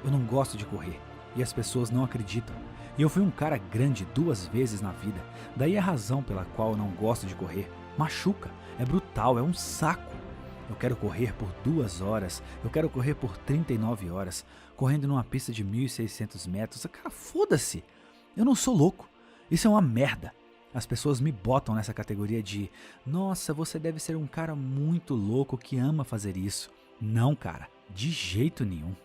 eu não gosto de correr. E as pessoas não acreditam. E eu fui um cara grande 2 vezes na vida. Daí a razão pela qual eu não gosto de correr. Machuca, é brutal, é um saco. Eu quero correr por 2 horas, eu quero correr por 39 horas, correndo numa pista de 1.600 metros. Cara, foda-se, eu não sou louco, isso é uma merda. As pessoas me botam nessa categoria de, nossa, você deve ser um cara muito louco que ama fazer isso. Não, cara, de jeito nenhum.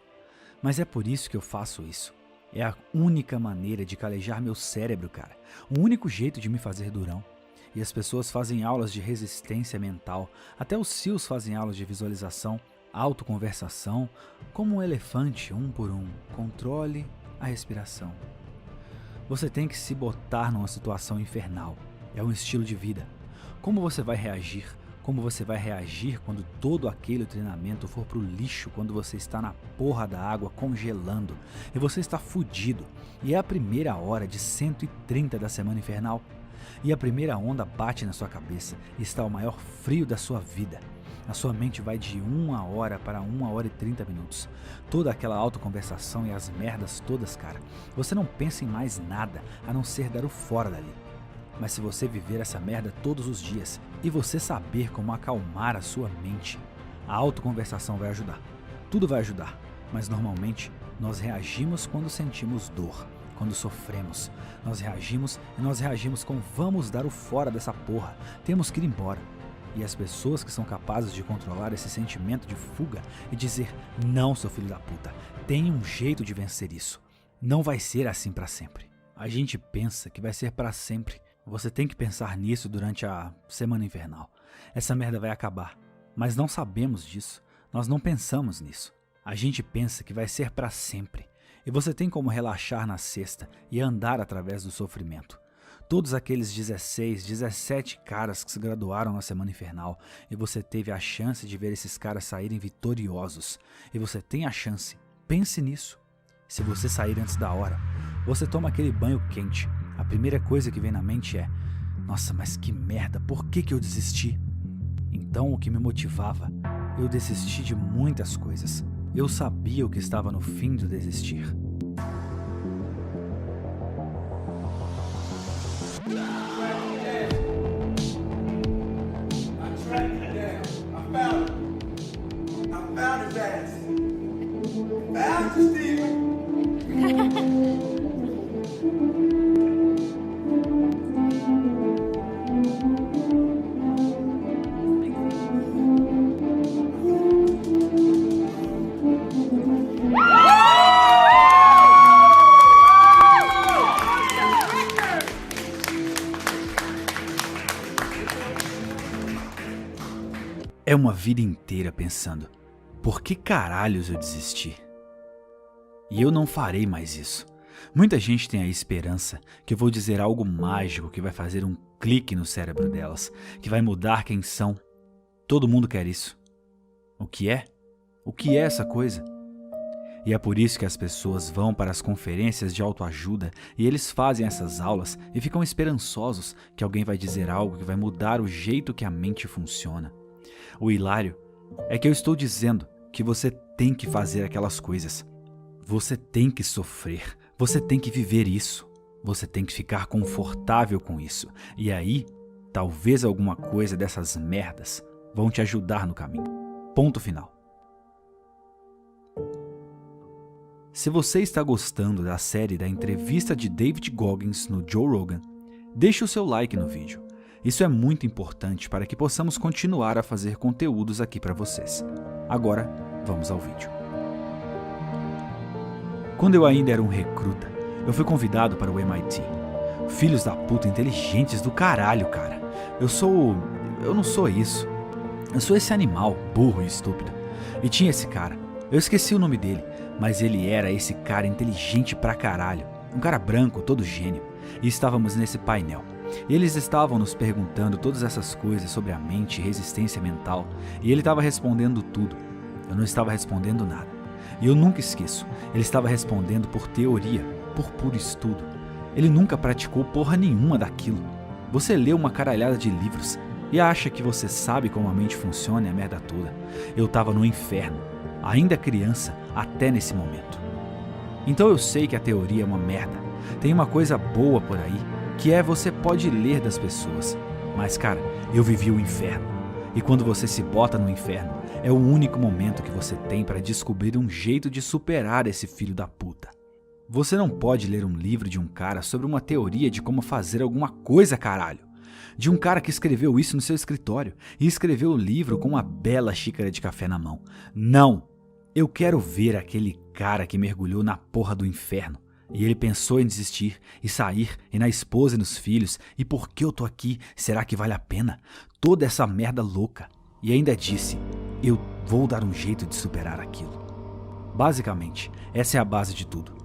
Mas é por isso que eu faço isso. É a única maneira de calejar meu cérebro, cara. O único jeito de me fazer durão. E as pessoas fazem aulas de resistência mental, até os CEOs fazem aulas de visualização, autoconversação, como um elefante, um por um. Controle a respiração. Você tem que se botar numa situação infernal. É um estilo de vida. Como você vai reagir? Como você vai reagir quando todo aquele treinamento for pro lixo, quando você está na porra da água congelando e você está fudido e é a primeira hora de 130 da semana infernal? E a primeira onda bate na sua cabeça e está o maior frio da sua vida. A sua mente vai de 1 hora para 1 hora e 30 minutos. Toda aquela autoconversação e as merdas todas, cara. Você não pensa em mais nada a não ser dar o fora dali. Mas se você viver essa merda todos os dias e você saber como acalmar a sua mente, a autoconversação vai ajudar. Tudo vai ajudar, mas normalmente nós reagimos quando sentimos dor, quando sofremos. Nós reagimos com vamos dar o fora dessa porra, temos que ir embora. E as pessoas que são capazes de controlar esse sentimento de fuga e dizer não, seu filho da puta, tem um jeito de vencer isso. Não vai ser assim pra sempre. A gente pensa que vai ser pra sempre. Você tem que pensar nisso durante a semana infernal. Essa merda vai acabar. Mas não sabemos disso. Nós não pensamos nisso. A gente pensa que vai ser pra sempre. E você tem como relaxar na sexta e andar através do sofrimento. Todos aqueles 16, 17 caras que se graduaram na semana infernal e você teve a chance de ver esses caras saírem vitoriosos. E você tem a chance. Pense nisso. Se você sair antes da hora, você toma aquele banho quente. A primeira coisa que vem na mente é: nossa, mas que merda, por que eu desisti? Então o que me motivava? Eu desisti de muitas coisas. Eu sabia o que estava no fim do desistir. É uma vida inteira pensando, por que caralhos eu desisti? E eu não farei mais isso. Muita gente tem a esperança que eu vou dizer algo mágico que vai fazer um clique no cérebro delas, que vai mudar quem são. Todo mundo quer isso. O que é? O que é essa coisa? E é por isso que as pessoas vão para as conferências de autoajuda e eles fazem essas aulas e ficam esperançosos que alguém vai dizer algo que vai mudar o jeito que a mente funciona. O hilário é que eu estou dizendo que você tem que fazer aquelas coisas. Você tem que sofrer. Você tem que viver isso. Você tem que ficar confortável com isso. E aí, talvez alguma coisa dessas merdas vão te ajudar no caminho. Ponto final. Se você está gostando da série da entrevista de David Goggins no Joe Rogan, deixe o seu like no vídeo. Isso é muito importante para que possamos continuar a fazer conteúdos aqui para vocês. Agora, vamos ao vídeo. Quando eu ainda era um recruta, eu fui convidado para o MIT. Filhos da puta inteligentes do caralho, cara. Eu não sou isso. Eu sou esse animal, burro e estúpido. E tinha esse cara. Eu esqueci o nome dele, mas ele era esse cara inteligente pra caralho. Um cara branco, todo gênio. E estávamos nesse painel. E eles estavam nos perguntando todas essas coisas sobre a mente e resistência mental. E ele estava respondendo tudo. Eu não estava respondendo nada. E eu nunca esqueço. Ele estava respondendo por teoria, por puro estudo. Ele nunca praticou porra nenhuma daquilo. Você lê uma caralhada de livros e acha que você sabe como a mente funciona e a merda toda. Eu estava no inferno, ainda criança, até nesse momento. Então eu sei que a teoria é uma merda. Tem uma coisa boa por aí, que é você pode ler das pessoas. Mas cara, eu vivi o inferno. E quando você se bota no inferno, é o único momento que você tem para descobrir um jeito de superar esse filho da puta. Você não pode ler um livro de um cara sobre uma teoria de como fazer alguma coisa, caralho. De um cara que escreveu isso no seu escritório e escreveu o livro com uma bela xícara de café na mão. Não! Eu quero ver aquele cara que mergulhou na porra do inferno. E ele pensou em desistir, e sair, e na esposa e nos filhos, e por que eu tô aqui? Será que vale a pena? Toda essa merda louca. E ainda disse, eu vou dar um jeito de superar aquilo. Basicamente, essa é a base de tudo.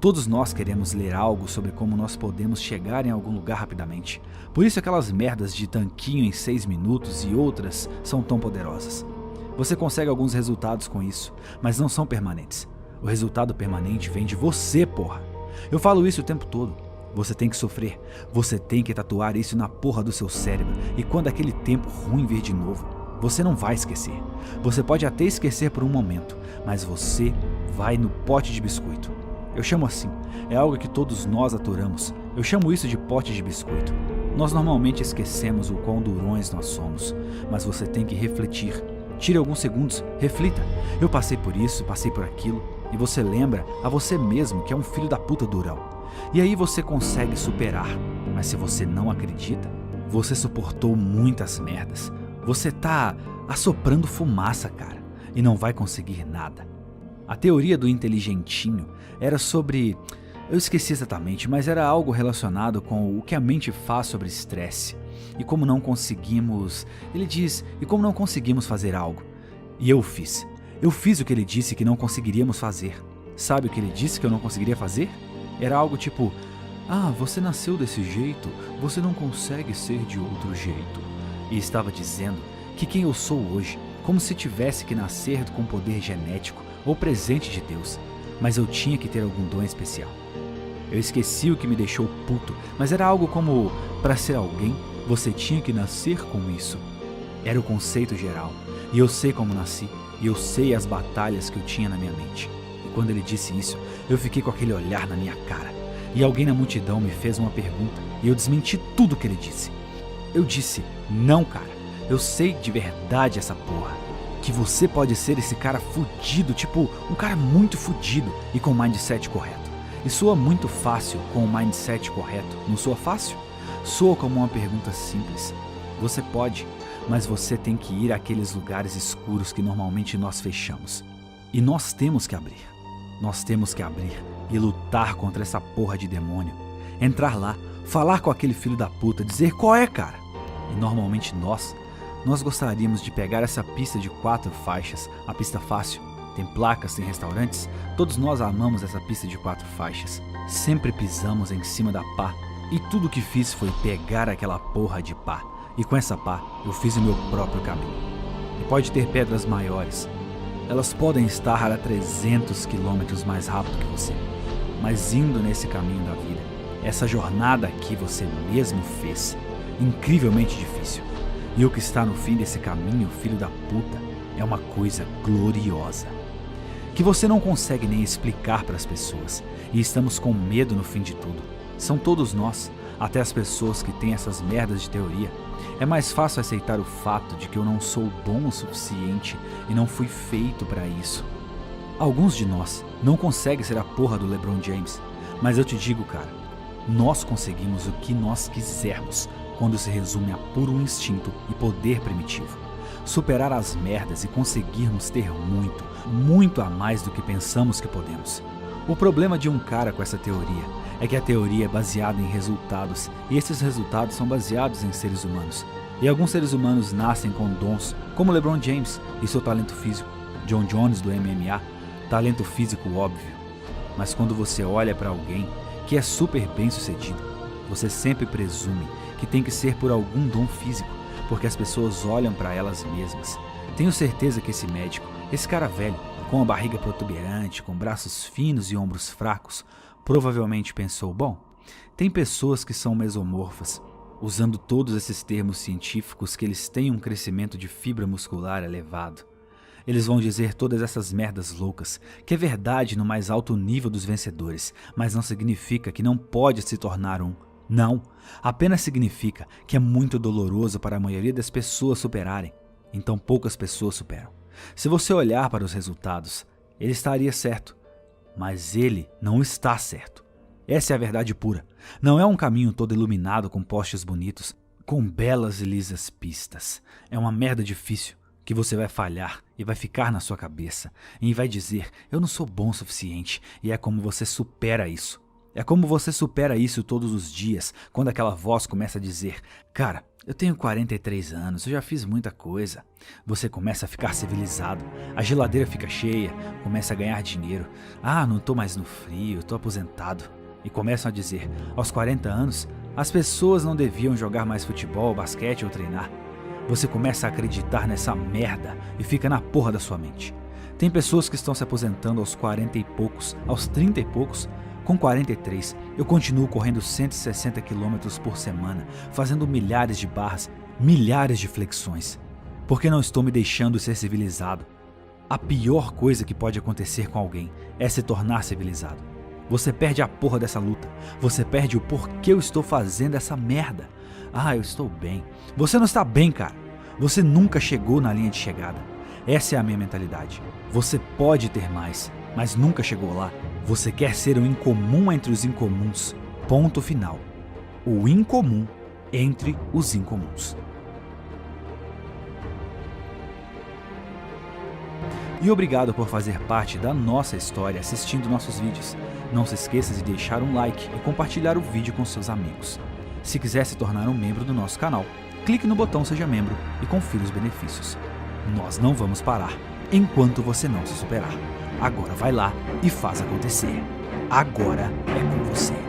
Todos nós queremos ler algo sobre como nós podemos chegar em algum lugar rapidamente. Por isso aquelas merdas de tanquinho em 6 minutos e outras são tão poderosas. Você consegue alguns resultados com isso, mas não são permanentes. O resultado permanente vem de você, porra. Eu falo isso o tempo todo. Você tem que sofrer. Você tem que tatuar isso na porra do seu cérebro. E quando aquele tempo ruim vir de novo, Você não vai esquecer. Você pode até esquecer por um momento, mas você vai no pote de biscoito. Eu chamo assim, é algo que todos nós aturamos. Eu chamo isso de pote de biscoito. Nós normalmente esquecemos o quão durões nós somos, mas você tem que refletir. Tire alguns segundos, reflita. Eu passei por isso, passei por aquilo, e você lembra a você mesmo que é um filho da puta durão. E aí você consegue superar. Mas se você não acredita, você suportou muitas merdas. Você tá assoprando fumaça, cara, e não vai conseguir nada. A teoria do inteligentinho era sobre... Eu esqueci exatamente, mas era algo relacionado com o que a mente faz sobre estresse. E como não conseguimos... Ele diz, e como não conseguimos fazer algo. E eu fiz. Eu fiz o que ele disse que não conseguiríamos fazer. Sabe o que ele disse que eu não conseguiria fazer? Era algo tipo... Ah, você nasceu desse jeito, você não consegue ser de outro jeito. E estava dizendo que quem eu sou hoje, como se tivesse que nascer com poder genético ou presente de Deus, mas eu tinha que ter algum dom especial. Eu esqueci o que me deixou puto, mas era algo como, para ser alguém, você tinha que nascer com isso. Era o conceito geral, e eu sei como nasci, e eu sei as batalhas que eu tinha na minha mente. E quando ele disse isso, eu fiquei com aquele olhar na minha cara, e alguém na multidão me fez uma pergunta, e eu desmenti tudo que ele disse. Eu disse, não cara, eu sei de verdade essa porra, que você pode ser esse cara fudido, tipo, um cara muito fudido e com o mindset correto. E soa muito fácil com o mindset correto, não soa fácil? Soa como uma pergunta simples. Você pode, mas você tem que ir àqueles lugares escuros que normalmente nós fechamos. E nós temos que abrir. Nós temos que abrir e lutar contra essa porra de demônio. Entrar lá, falar com aquele filho da puta, dizer qual é, cara. E normalmente nós gostaríamos de pegar essa pista de 4 faixas, a pista fácil. Tem placas, tem restaurantes, todos nós amamos essa pista de 4 faixas. Sempre pisamos em cima da pá, e tudo que fiz foi pegar aquela porra de pá. E com essa pá, eu fiz o meu próprio caminho. E pode ter pedras maiores. Elas podem estar a 300 km mais rápido que você. Mas indo nesse caminho da vida, essa jornada que você mesmo fez, incrivelmente difícil. E o que está no fim desse caminho, filho da puta, é uma coisa gloriosa. Que você não consegue nem explicar para as pessoas, e estamos com medo no fim de tudo. São todos nós, até as pessoas que têm essas merdas de teoria. É mais fácil aceitar o fato de que eu não sou bom o suficiente e não fui feito para isso. Alguns de nós não conseguem ser a porra do LeBron James, mas eu te digo, cara, nós conseguimos o que nós quisermos quando se resume a puro instinto e poder primitivo. Superar as merdas e conseguirmos ter muito, muito a mais do que pensamos que podemos. O problema de um cara com essa teoria é que a teoria é baseada em resultados, e esses resultados são baseados em seres humanos. E alguns seres humanos nascem com dons, como LeBron James e seu talento físico, John Jones do MMA, talento físico óbvio. Mas quando você olha para alguém que é super bem sucedido, você sempre presume que tem que ser por algum dom físico, porque as pessoas olham para elas mesmas. Tenho certeza que esse médico, esse cara velho, com a barriga protuberante, com braços finos e ombros fracos, provavelmente pensou, bom, tem pessoas que são mesomorfas, usando todos esses termos científicos que eles têm um crescimento de fibra muscular elevado. Eles vão dizer todas essas merdas loucas, que é verdade no mais alto nível dos vencedores, mas não significa que não pode se tornar um. Não, apenas significa que é muito doloroso para a maioria das pessoas superarem, então poucas pessoas superam. Se você olhar para os resultados, ele estaria certo, mas ele não está certo. Essa é a verdade pura. Não é um caminho todo iluminado com postes bonitos, com belas e lisas pistas. É uma merda difícil que você vai falhar e vai ficar na sua cabeça e vai dizer, eu não sou bom o suficiente, e é como você supera isso. É como você supera isso todos os dias, quando aquela voz começa a dizer, cara, eu tenho 43 anos, eu já fiz muita coisa. Você começa a ficar civilizado, a geladeira fica cheia, começa a ganhar dinheiro. Ah, não tô mais no frio, tô aposentado. E começam a dizer, aos 40 anos, as pessoas não deviam jogar mais futebol, basquete ou treinar. Você começa a acreditar nessa merda e fica na porra da sua mente. Tem pessoas que estão se aposentando aos 40 e poucos, aos 30 e poucos. Com 43, eu continuo correndo 160 km por semana, fazendo milhares de barras, milhares de flexões. Porque não estou me deixando ser civilizado. A pior coisa que pode acontecer com alguém é se tornar civilizado. Você perde a porra dessa luta. Você perde o porquê eu estou fazendo essa merda. Ah, eu estou bem. Você não está bem, cara. Você nunca chegou na linha de chegada. Essa é a minha mentalidade. Você pode ter mais, mas nunca chegou lá. Você quer ser o incomum entre os incomuns. Ponto final. O incomum entre os incomuns. E obrigado por fazer parte da nossa história assistindo nossos vídeos. Não se esqueça de deixar um like e compartilhar o vídeo com seus amigos. Se quiser se tornar um membro do nosso canal, clique no botão Seja Membro e confira os benefícios. Nós não vamos parar enquanto você não se superar. Agora vai lá e faz acontecer. Agora é com você.